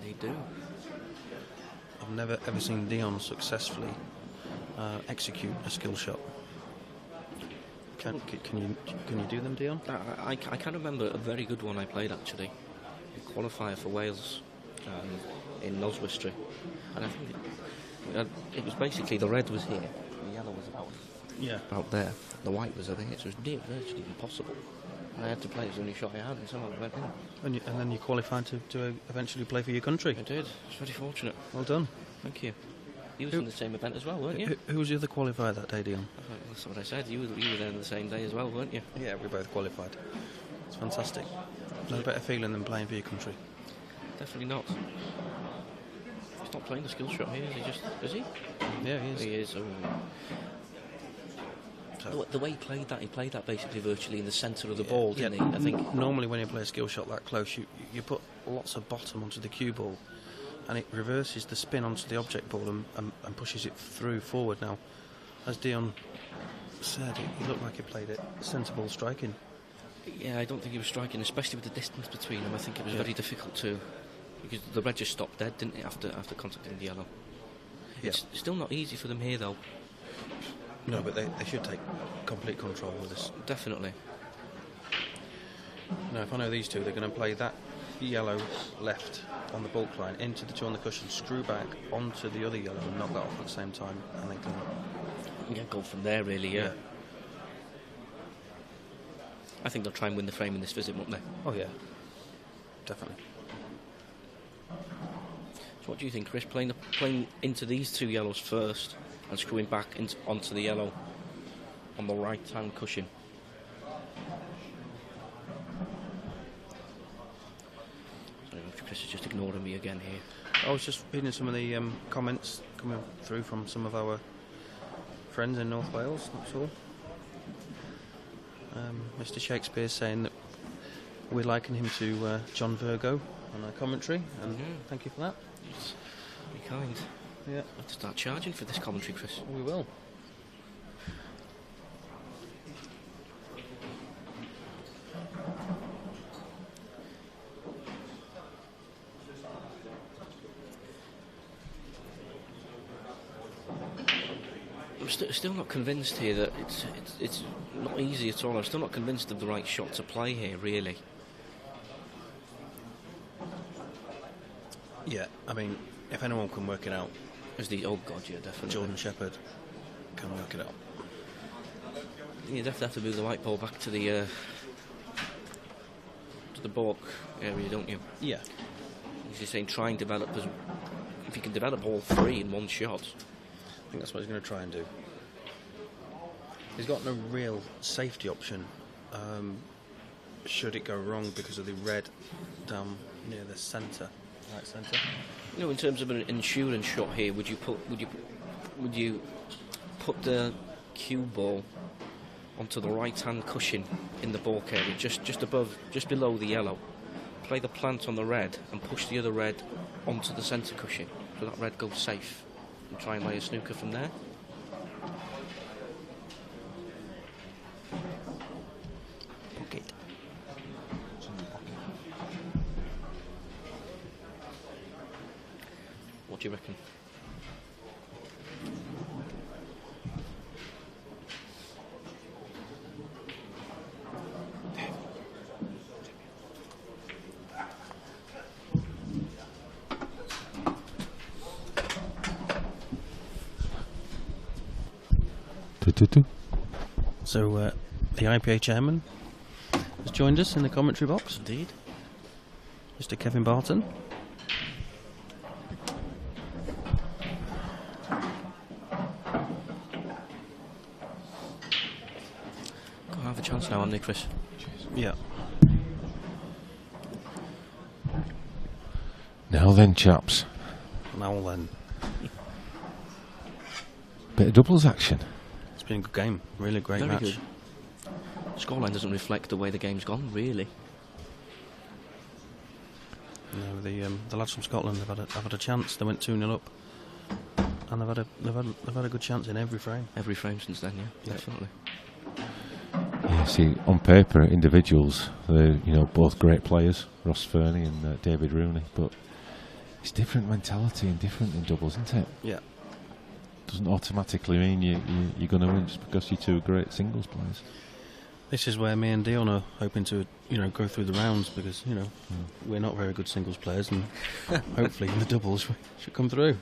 They do. I've never ever seen Dion successfully execute a skill shot. Can you do them, Dion? I can remember a very good one I played actually, a qualifier for Wales in Noswistry, and I think it was basically the red was here, the yellow was about there, the white was I think it was virtually impossible. I had to play it as the only shot I had, and somehow it went in. And then you qualified to eventually play for your country. I did. It's very fortunate. Well done. Thank you. You was in the same event as well, weren't you? Who was the other qualifier that day, Dion? That's what I said. You were there the same day as well, weren't you? Yeah, we both qualified. It's fantastic. No better feeling than playing for your country. Definitely not. He's not playing the skill shot here, is he? Yeah, he is. He is. The way he played that basically virtually in the centre of the ball, didn't he? I think normally when you play a skill shot that close, you put lots of bottom onto the cue ball, and it reverses the spin onto the object ball and pushes it through forward. Now, as Dion said, he looked like he played it sensible striking. Yeah, I don't think he was striking, especially with the distance between them. I think it was very difficult to, because the red just stopped dead, didn't it, after contacting the yellow. Yeah. It's still not easy for them here, though. No, but they should take complete control of this. Definitely. No, if I know these two, they're going to play that yellow left on the bulk line into the two on the cushion, screw back onto the other yellow and knock that off at the same time, and they can... Yeah, go from there, really, yeah. I think they'll try and win the frame in this visit, won't they? Oh, yeah. Definitely. So what do you think, Chris? Playing into these two yellows first and screwing back onto the yellow on the right-hand cushion. Sorry, Chris is just ignoring me again here. I was just reading some of the comments coming through from some of our friends in North Wales, that's all. Mr. Shakespeare's saying that we're likening him to John Virgo on our commentary, and thank you for that. It's very kind. Yeah. I'll have to start charging for this commentary, Chris. We will. I'm still not convinced here that it's not easy at all. I'm still not convinced of the right shot to play here, really. Yeah, I mean, if anyone can work it out, Oh God, yeah, definitely. Jordan Shepherd can work it out. You definitely have to move the white ball back to the balk area, don't you? Yeah. As you're saying, try and develop. If you can develop all three in one shot, I think that's what he's going to try and do. He's got no real safety option should it go wrong because of the red down near the centre, right centre. You know, in terms of an insurance shot here, would you put the cue ball onto the right-hand cushion in the balk area, just below the yellow? Play the plant on the red and push the other red onto the centre cushion, so that red goes safe, and try and lay a snooker from there. Pocket. What do you reckon? So the IPA chairman has joined us in the commentary box. Indeed. Mr. Kevin Barton. Got to have a chance now, haven't they, Chris? Yeah. Now then, chaps. Now then. Bit of doubles action. It's been a good game. Really great Very match. good. Scoreline doesn't reflect the way the game's gone, really. No, the lads from Scotland have had a chance. They went 2-0 up, and they've had a good chance in every frame. Every frame since then, yeah. Definitely. Yeah, see, on paper, individuals, they're both great players, Ross Fernie and David Rooney, but it's different mentality and different in doubles, isn't it? Yeah. Doesn't automatically mean you're going to win just because you're two great singles players. This is where me and Dion are hoping to, go through the rounds because, we're not very good singles players, and hopefully in the doubles we should come through.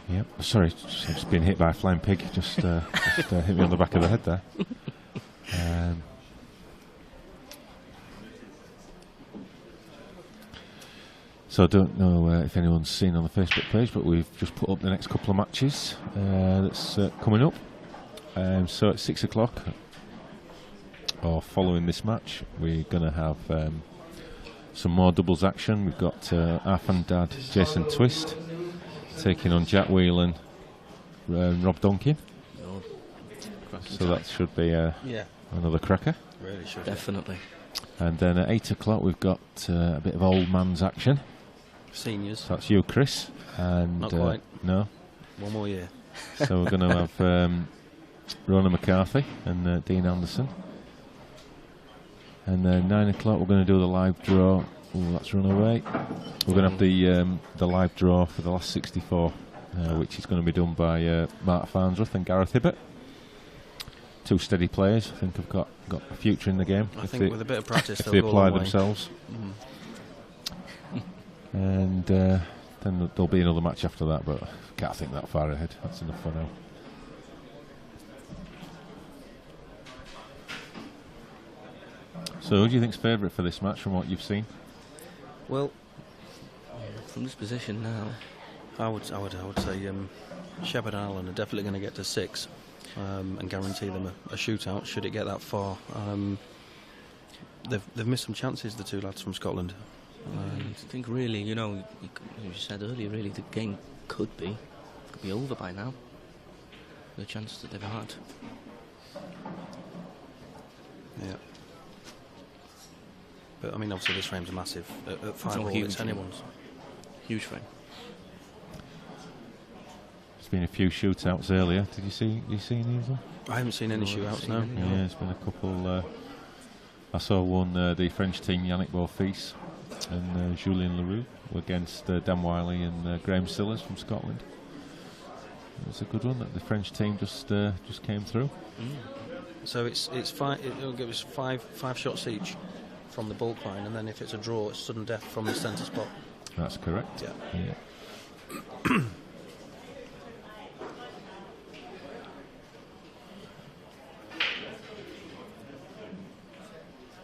Yep. Sorry, just been hit by a flying pig. Just hit me on the back of the head there. So I don't know if anyone's seen on the Facebook page, but we've just put up the next couple of matches that's coming up. So at 6 o'clock, or following this match, we're going to have some more doubles action. We've got our fan dad Jason Twist taking on Jack Whelan and Rob Duncan. So that should be another cracker. Really should. Definitely. And then at 8 o'clock we've got a bit of old man's action. Seniors. So that's you, Chris. And not quite. No. One more year. So we're going to have Rona McCarthy and Dean Anderson. And then 9 o'clock we're going to do the live draw. Oh, that's run away. We're going to have the live draw for the last 64, which is going to be done by Mark Farnsworth and Gareth Hibbert. two steady players. I think have got a future in the game. I think with a bit of practice, if they'll they go a apply long way. themselves. And then there'll be another match after that, but I can't think that far ahead. That's enough for now. So, who do you think's favourite for this match from what you've seen? Well, From this position now, I would say Shepard and Allen are definitely going to get to 6 and guarantee them a shootout should it get that far. They've missed some chances, the two lads from Scotland. I think really, you said earlier, really the game could be over by now. The chance that they've had. Yeah. But I mean, obviously this frame's massive. At 5 all, huge, it's anyone's. Huge frame. There's been a few shootouts earlier. Did you see any of them? I haven't seen any No, I haven't shootouts seen now. any. Yeah, there's been a couple. I saw one, the French team, Yannick Beaufils and Julien Leroux, against Dan Wiley and Graham Sillers from Scotland. It was a good one that the French team just came through. So it's 5. It'll give us five shots each from the bulk line, and then if it's a draw, it's sudden death from the centre spot. That's correct. Yeah.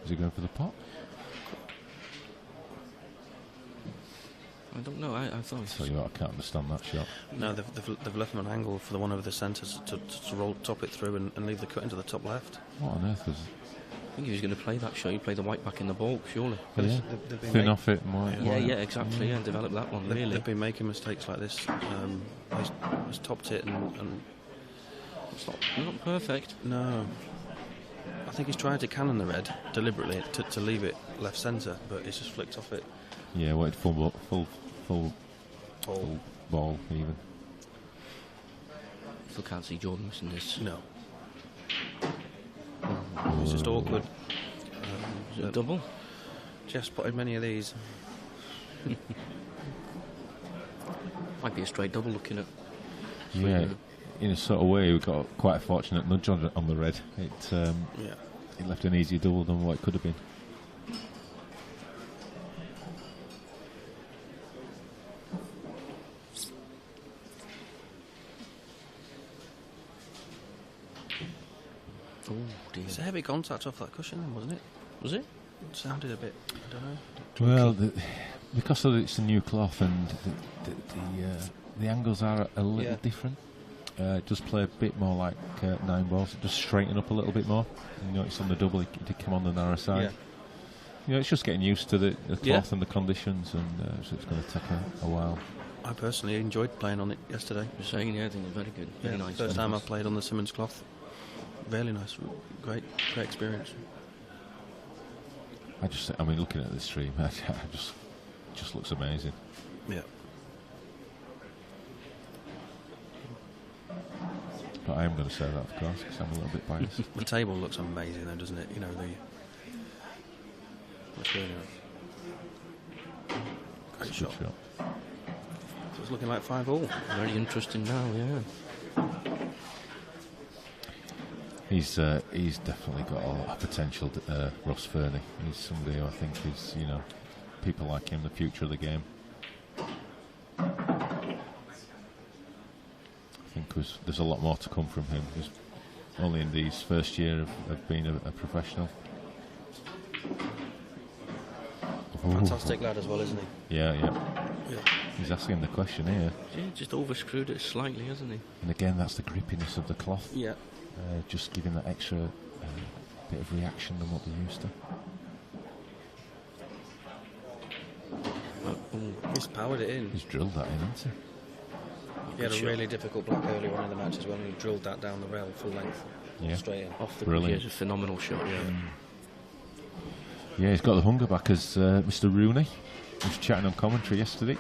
Is he going for the pot? I don't know. I thought. Tell you what, I can't understand that shot. No, they've left them an angle for the one over the centres to roll, top it through and leave the cut into the top left. What on earth was? I think he was going to play that shot. He'd play the white back in the ball, surely. But Yeah. they've been Thin make- off it and white. Yeah, exactly. Yeah, develop that one really. They've been making mistakes like this. He's topped it and It's not perfect. no. I think he's tried to cannon the red deliberately to leave it left centre, but it's just flicked off it. Yeah, wait, full ball even. Still can't see Jordan missing this. No. It's just awkward. Is it a double? Jeff spotted many of these. Might be a straight double looking at. Yeah, in a sort of way, we got quite a fortunate nudge on the red. It left an easier double than what it could have been. Oh dear. It's a heavy contact off that cushion, then, wasn't it? Was it? It sounded a bit. I don't know. Well, because it's a new cloth and the angles are a little different. It does play a bit more like 9 balls. It does straighten up a little bit more. You know, it's on the double. It did come on the narrow side. Yeah. You know, it's just getting used to the cloth and the conditions, and so it's going to take a while. I personally enjoyed playing on it yesterday. You're saying, yeah, I think it's very good. Very nice. First time I've played on the Simmons cloth. Really nice. Great experience. I mean, looking at this stream, it just looks amazing. Yeah. But I am going to say that, of course, because I'm a little bit biased. The table looks amazing, though, doesn't it? You know, that's really nice. Great It's a good shot. shot. So it's looking like 5 all. Very interesting now, yeah. He's definitely got a lot of potential, Ross Fernie. He's somebody who I think is, people like him, the future of the game. I think there's a lot more to come from him. He's only in his first year of being a professional. Fantastic lad as well, isn't he? Yeah. He's asking the question here. Yeah, just overscrewed it slightly, hasn't he? And again, that's the grippiness of the cloth. Yeah. Just giving that extra bit of reaction than what they're used to. He's powered it in. He's drilled that in, hasn't he? He had a really difficult black earlier on in the match as well, and he drilled that down the rail full length. Yeah. Straight in. Off the Brilliant. Yeah, it's a phenomenal shot, yeah. Yeah, he's got the hunger back as Mr. Rooney. He was chatting on commentary yesterday.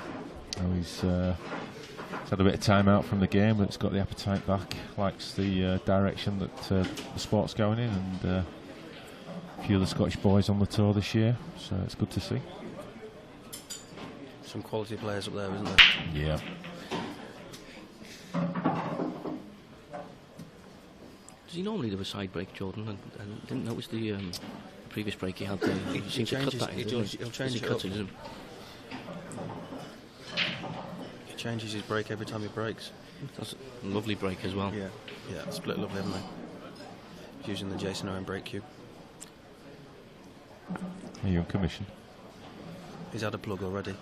He's had a bit of time out from the game, but he's got the appetite back. Likes the direction that the sport's going in, and a few of the Scottish boys on the tour this year, so it's good to see. Some quality players up there, isn't there? Yeah. Does he normally do a side break, Jordan? And didn't notice the previous break he had. He seemed to cut changes- that in, he didn't does- he? he'll Does change he it cut up. doesn't he? He changes his break every time he breaks. That's a lovely break as well. Yeah, split lovely, haven't they? He's using the Jason Owen break cube. Are you on commission? He's had a plug already.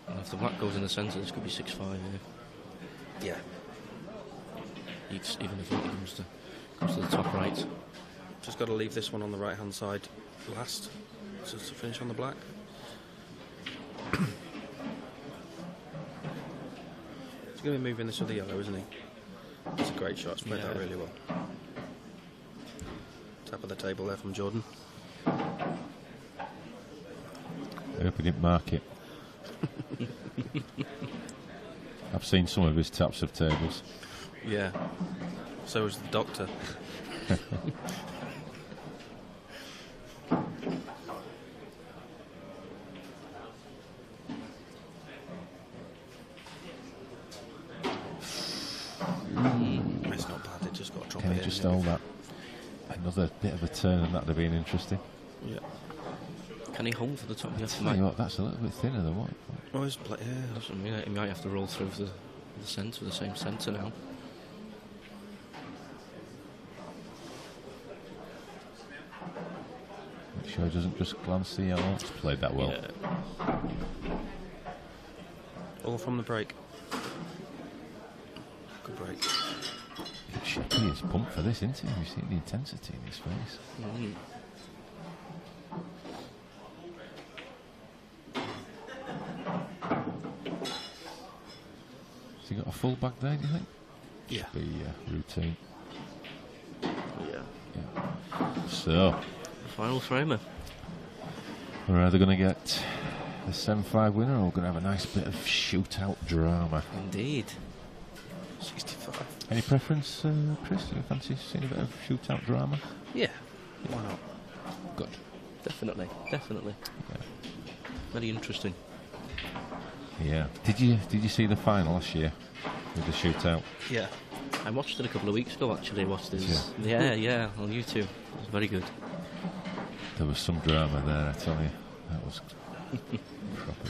And if the black goes in the centre, this could be 6-5. Yeah. Even if it comes to the top right. Just got to leave this one on the right hand side last to finish on the black. He's going to be moving this with the yellow, isn't he? It's a great shot. It's played that really well. Top of the table there from Jordan. I hope he didn't mark it. I've seen some of his taps of tables. Yeah. So was the doctor. It's not bad. It just got to drop Can it he in. just hold that? Another bit of a turn, and that'd have been interesting. Yeah. Can he hold for the top? Tell you what, that's a little bit thinner than what. Oh, he's yeah. That's what I mean. He might have to roll through the centre, the same centre now. Make sure he doesn't just glance the yellow. It's played that well. Yeah. All from the break. Good break. He is pumped for this, isn't he? You've seen the intensity in his face. Mm. Has he got a full back there, do you think? Yeah. Should be routine. Yeah. Yeah. So, Final framer. we're either going to get the 7-5 winner or we're going to have a nice bit of shootout drama. Indeed. 65. Any preference, Chris? Do you fancy seeing a bit of shootout drama? Yeah. Why not? Good. Definitely. Yeah. Very interesting. Yeah. Did you see the final last year with the shootout? Yeah. I watched it a couple of weeks ago, actually. Watched this. Yeah, on YouTube. It was very good. There was some drama there, I tell you. That was proper.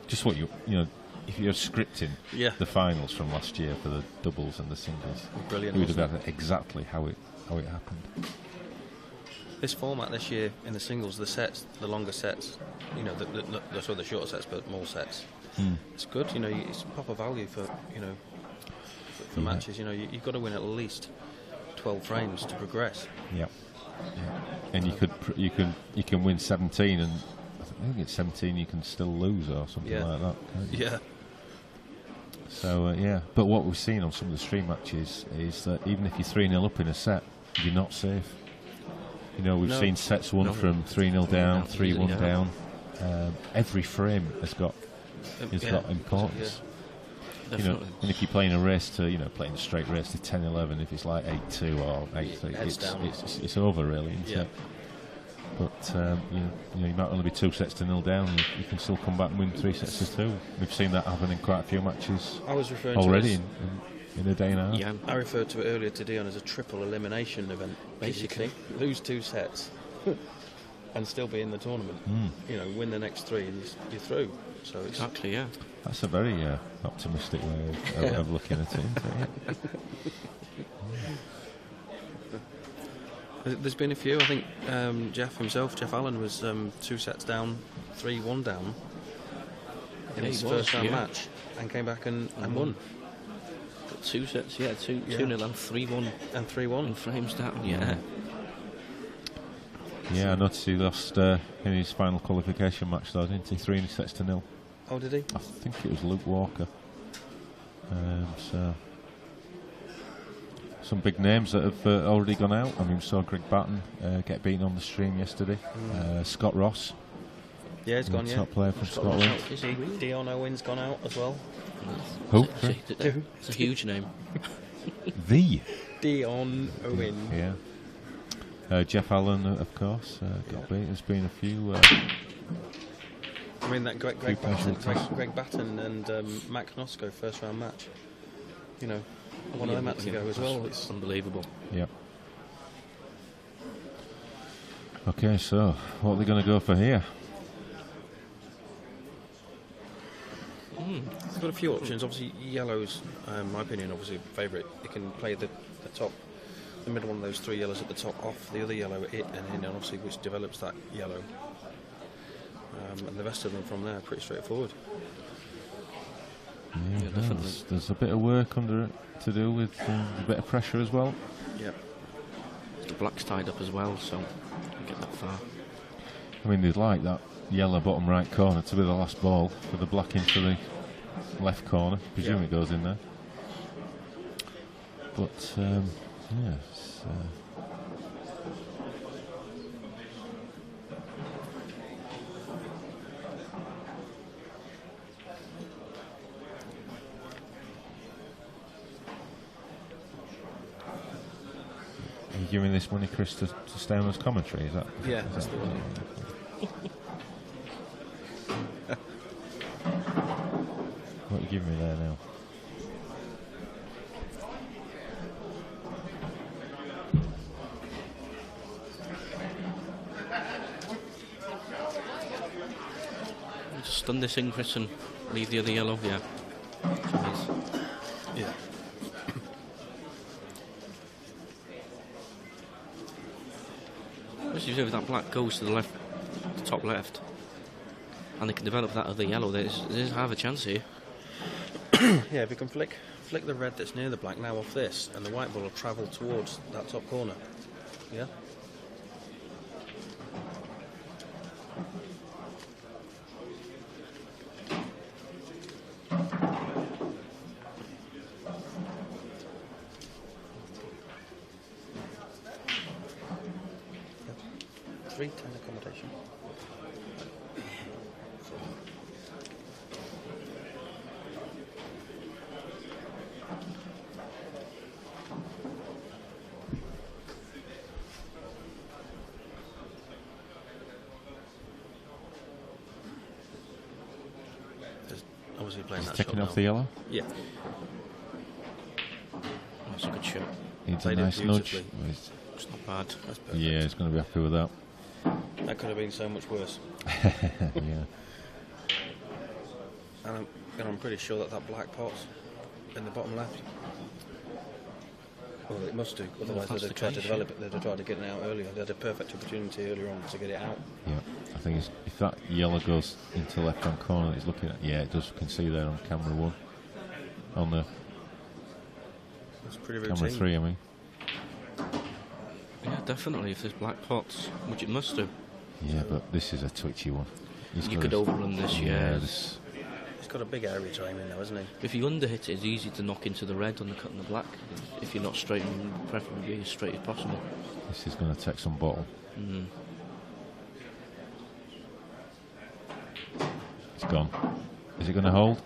Just what you know, if you're scripting the finals from last year for the doubles and the singles, Brilliant. you would have had exactly how it happened. This format this year in the singles, the sets, the longer sets, you know, the sort of the shorter sets, but more sets. It's good, you know. It's proper value for for matches. You know, you've got to win at least 12 frames to progress. Yeah. And you can win 17, and I think it's 17 you can still lose or something like that. Can't you? Yeah. So but what we've seen on some of the stream matches is that even if you're 3-0 up in a set, you're not safe. You know, we've seen sets won from 3-0 down, 3-1 down. Every frame has got importance. You know, and if you're playing a race to, playing a straight race to 10-11, if it's like 8-2 or 8-3, it's over really, isn't it? But you might only be 2 sets to 0 down. You can still come back and win 3 sets to 2. We've seen that happen in quite a few matches already in a day and a half. Yeah, I referred to it earlier to Dion as a triple elimination event. Basically, lose 2 sets and still be in the tournament. Win the next 3 and you're through. So it's Exactly, yeah. That's a very optimistic way of looking at it, isn't it? There's been a few. I think Jeff Allen, was 2 sets down, 3-1 down in his first round match, and came back and won. Got 2 sets, 2-0 and 3-1. And 3-1. In frames down, yeah. Yeah, I noticed he lost in his final qualification match though, didn't he? 3 sets to 0. Oh, did he? I think it was Luke Walker. So some big names that have already gone out. I mean, we saw Greg Batten get beaten on the stream yesterday. Scott Ross. Yeah, he's gone, top player from Scotland. Dion Owen's gone out as well. Who? It's a huge name. The Dion Owen. Yeah. Jeff Allen, of course, got beat. There's been a few. I mean, that Greg Batten and Matt Knosco first round match. you know, one of them had to go as well. It's unbelievable. Yep. Okay, so what are they going to go for here? It's got a few options. Obviously, yellow's, in my opinion, obviously favourite. You can play the top, the middle one of those three yellows at the top off the other yellow it and in, and obviously which develops that yellow. And the rest of them from there are pretty straightforward. Yeah, definitely. There's a bit of work under it to do with a bit of pressure as well. Yeah. The black's tied up as well, so you can get that far. I mean, they'd like that yellow bottom right corner to be the last ball for the black into the left corner. Presume it goes in there. But, yeah. Are you giving this money, Chris, to stay on as commentary? Is that? Yeah, that's the one. What are you giving me there now? Just stun this in, Chris, and leave the other yellow. Yeah. Yeah. Especially if that black goes to the left, the top left, and they can develop that other yellow. There's half a chance here. Yeah, if you can flick the red that's near the black now off this, and the white ball will travel towards that top corner. Yeah. Yep. 3-10 accommodation. Obviously playing that Taking shot off now. the yellow? Yeah. That's a good shot. Needs a Played it nice nudge. beautifully. It's not bad. That's perfect. Yeah, he's going to be happy with that. That could have been so much worse. Yeah. And I'm pretty sure that black pot's in the bottom left. Well, it must do. Otherwise, that's they'd the have tried to case, develop it. They'd have tried to get it out earlier. They had a perfect opportunity earlier on to get it out. Yeah, I think if that yellow goes into the left-hand corner that he's looking at, yeah, it does. You can see there on camera 1. On the It's pretty routine. camera 3, I mean. Yeah, definitely. If there's black pots, which it must do. Yeah, but this is a twitchy one. He's You got could a- overrun this, yeah. This, He's got a big area to aim in though, hasn't he? If you underhit it, it's easy to knock into the red on the cut and the black. If you're not straight, preferably as straight as possible. this is going to take some bottle. Mm. It's gone. Is it going to hold?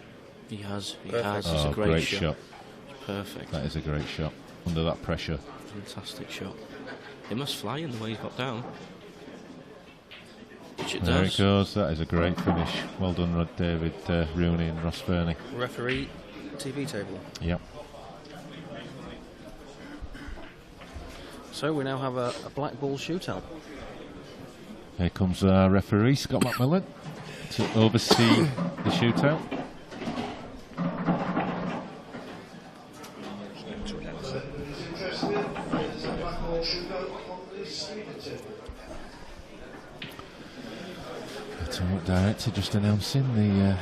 He has. He Perfect. has. It's Oh, a great, shot. It's perfect. That is a great shot. Under that pressure. Fantastic shot. It must fly in the way he's got down. Which it There does. it goes. That is a great finish. Well done, David Rooney and Ross Fernie. Referee, TV table. Yep. So we now have a black ball shootout. Here comes our referee, Scott McMillan, to oversee the shootout. Who's interested? There's a black ball shootout on the senior table. Tournament director just announcing the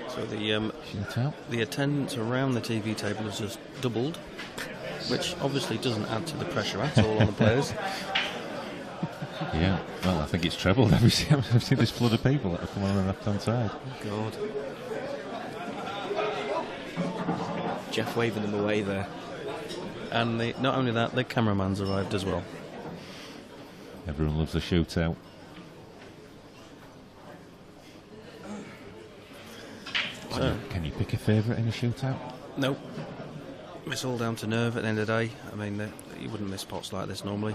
So the shootout. the attendance around the TV table has just doubled, which obviously doesn't add to the pressure at all on the players. Yeah, well, I think it's trebled. I've seen this flood of people that are coming on the left-hand side. God. Jeff waving them away there. And not only that, the cameraman's arrived as well. Everyone loves a shootout. So, Can you pick a favourite in a shootout? nope. It's all down to nerve at the end of the day. I mean, you wouldn't miss pots like this normally.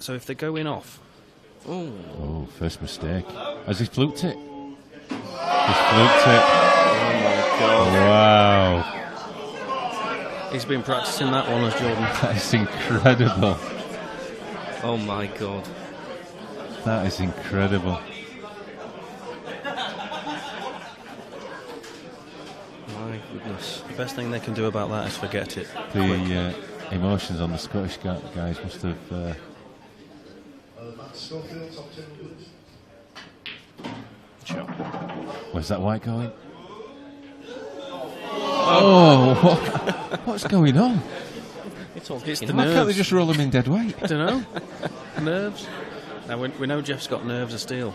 So if they're going off, Oh, first mistake. Has he fluked it? He's fluked it. Oh my God. Wow. He's been practicing that one, as Jordan. That is incredible. Oh my God. That is incredible. My goodness. The best thing they can do about that is forget it. The emotions on the Scottish guys must have. Matt Schofield, top 10 winners. Where's that white going? Oh, what's going on? It's all It's the Why can't they nerves. just roll him in dead weight? I don't know. Nerves. Now we know Jeff's got nerves of steel.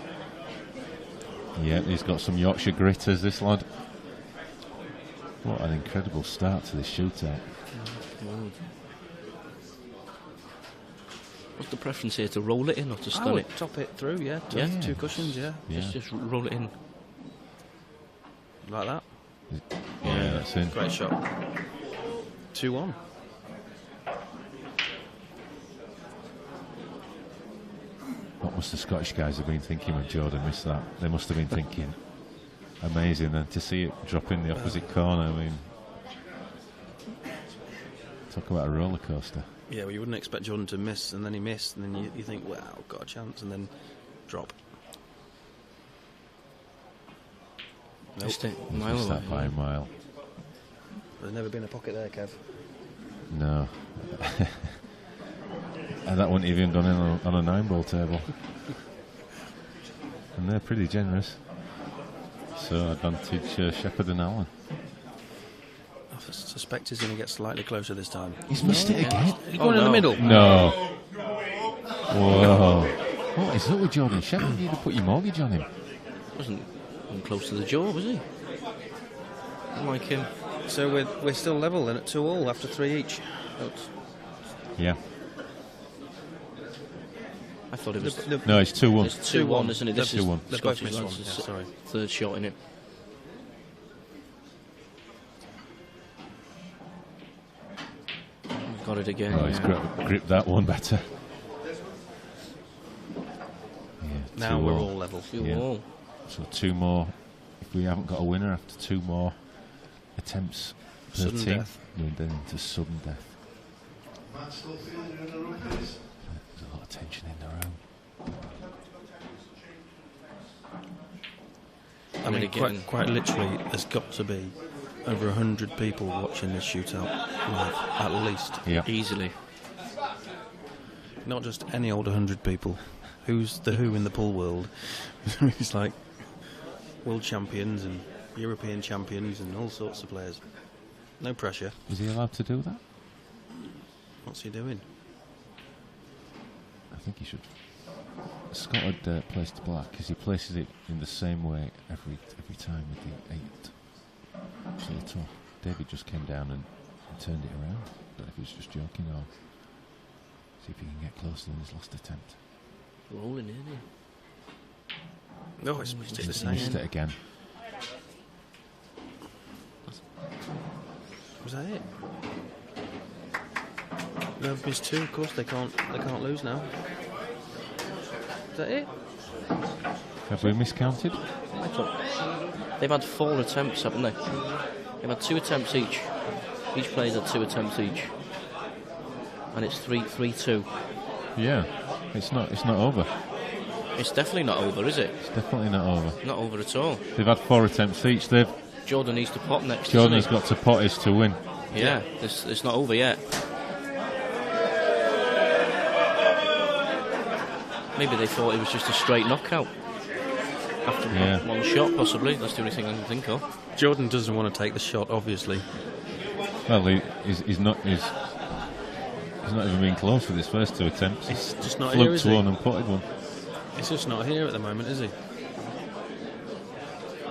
Yeah, he's got some Yorkshire gritters, this lad. What an incredible start to this shootout. What's the preference here, to roll it in or to I stun would it? top it through, yeah. Yeah. Two cushions, yeah. Yeah, Just roll it in. Like that. yeah, that's in. Great shot. 2-1. What must the Scottish guys have been thinking when Jordan missed that? They must have been thinking, amazing. And to see it drop in the opposite corner, I mean, talk about a roller coaster. Yeah, well, you wouldn't expect Jordan to miss, and then he missed, and then you think, wow, got a chance, and then drop. Nope. Missed it. He's Mile missed away. that by a mile. There's never been a pocket there, Kev. No. And that wouldn't even gone in on a 9-ball table. And they're pretty generous. So advantage Shepherd and Allen. I suspect he's going to get slightly closer this time. He's missed it again. He's going in the middle. No. Whoa. What is up with Jordan Shepherd? You need to put your mortgage on him. Wasn't even close to the jaw, was he? Like him. So we're still level then at 2-all after 3 each. Yeah. I thought it was. No, it's 2-1. It's 2-1, isn't it? This is 2-1. They've both Scottish missed one. lads' Yeah, sorry. third shot in it. We've got it again. Oh, he's yeah. gripped that one better. Yeah, Now 2-all. we're all level. 2-all. So 2 more. If we haven't got a winner after 2 more attempts per Sudden team, death. we're then into sudden death. Matt Schofield, you're in the room, please. There's a lot of tension in the room. I mean, again- quite literally, there's got to be over 100 people watching this shootout live, at least. Yeah. Easily. Not just any old 100 people. Who's the who in the pool world? It's like world champions and European champions and all sorts of players. No pressure. Is he allowed to do that? What's he doing? I think he should. Scott had placed the black because he places it in the same way every time with the 8. So the top. David just came down and turned it around. I don't know if he was just joking or see if he can get closer than his last attempt. Rolling in here. No, it's missed it the He's same. missed it again. Was that it? No, they've missed 2. Of course, they can't lose now. Is that it? Have we miscounted? I thought they've had 4 attempts, haven't they? They've had 2 attempts each. Each player's had 2 attempts each. And it's 3-2. Yeah. It's not over. It's definitely not over, is it? It's definitely not over. Not over at all. They've had 4 attempts each. Jordan needs to pot next, Jordan's doesn't got to pot his to win. he? Yeah, it's not over yet. Maybe they thought it was just a straight knockout. After Yeah. one shot, possibly. That's the only thing I can think of. Jordan doesn't want to take the shot, obviously. Well, he's not even been close with his first 2 attempts. He's just not here, Fluked is he? one and potted one. He's just not here at the moment, is he?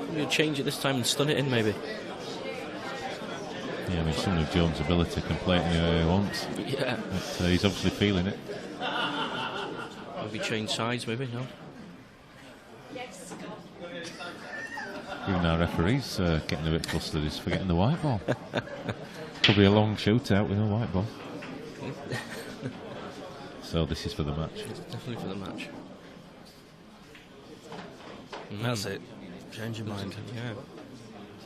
Maybe he'll change it this time and stun it in, maybe. Yeah, I mean, someone of Jordan's ability can play it any way he wants. Yeah. But he's obviously feeling it. Maybe change sides, maybe, no? Even our referee's getting a bit flustered. He's forgetting the white ball. Could be a long shootout with no white ball. So this is for the match. It's definitely for the match. That's it. Change your mind. Yeah.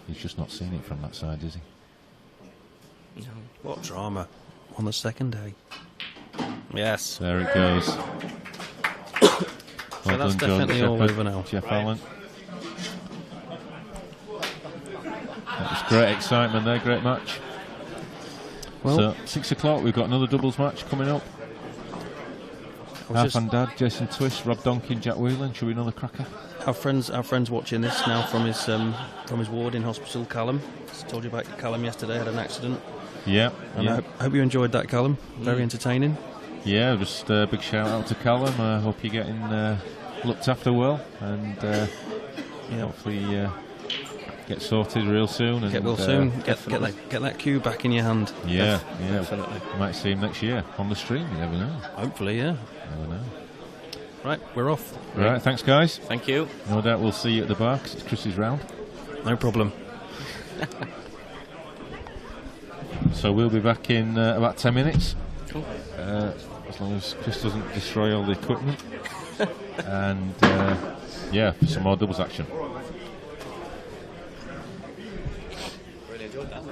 He's just not seen it from that side, is he? No. What drama on the second day. Yes. There it goes. So that's definitely all over now. Jeff Allen. That was great excitement there, great match. Well, So 6 o'clock, we've got another doubles match coming up. Half and Dad, Jason Twist, Rob Donkin, Jack Whelan. Should we another cracker? our friends watching this now from his ward in hospital, Callum. I told you about Callum yesterday. Had an accident. Yeah. And I hope you enjoyed that, Callum. Very entertaining. Yeah, just a big shout out to Callum. I hope you're getting looked after well, and hopefully get sorted real soon. And Get well soon. Get that cue back in your hand. Yeah, definitely. You might see him next year on the stream. You never know. Hopefully, yeah. Never know. Right, we're off. Right, thanks guys. Thank you. No doubt we'll see you at the bar 'cause it's Chris's round. No problem. So we'll be back in about 10 minutes. Cool. As long as Chris doesn't destroy all the equipment. And for some more doubles action. Really enjoyed that.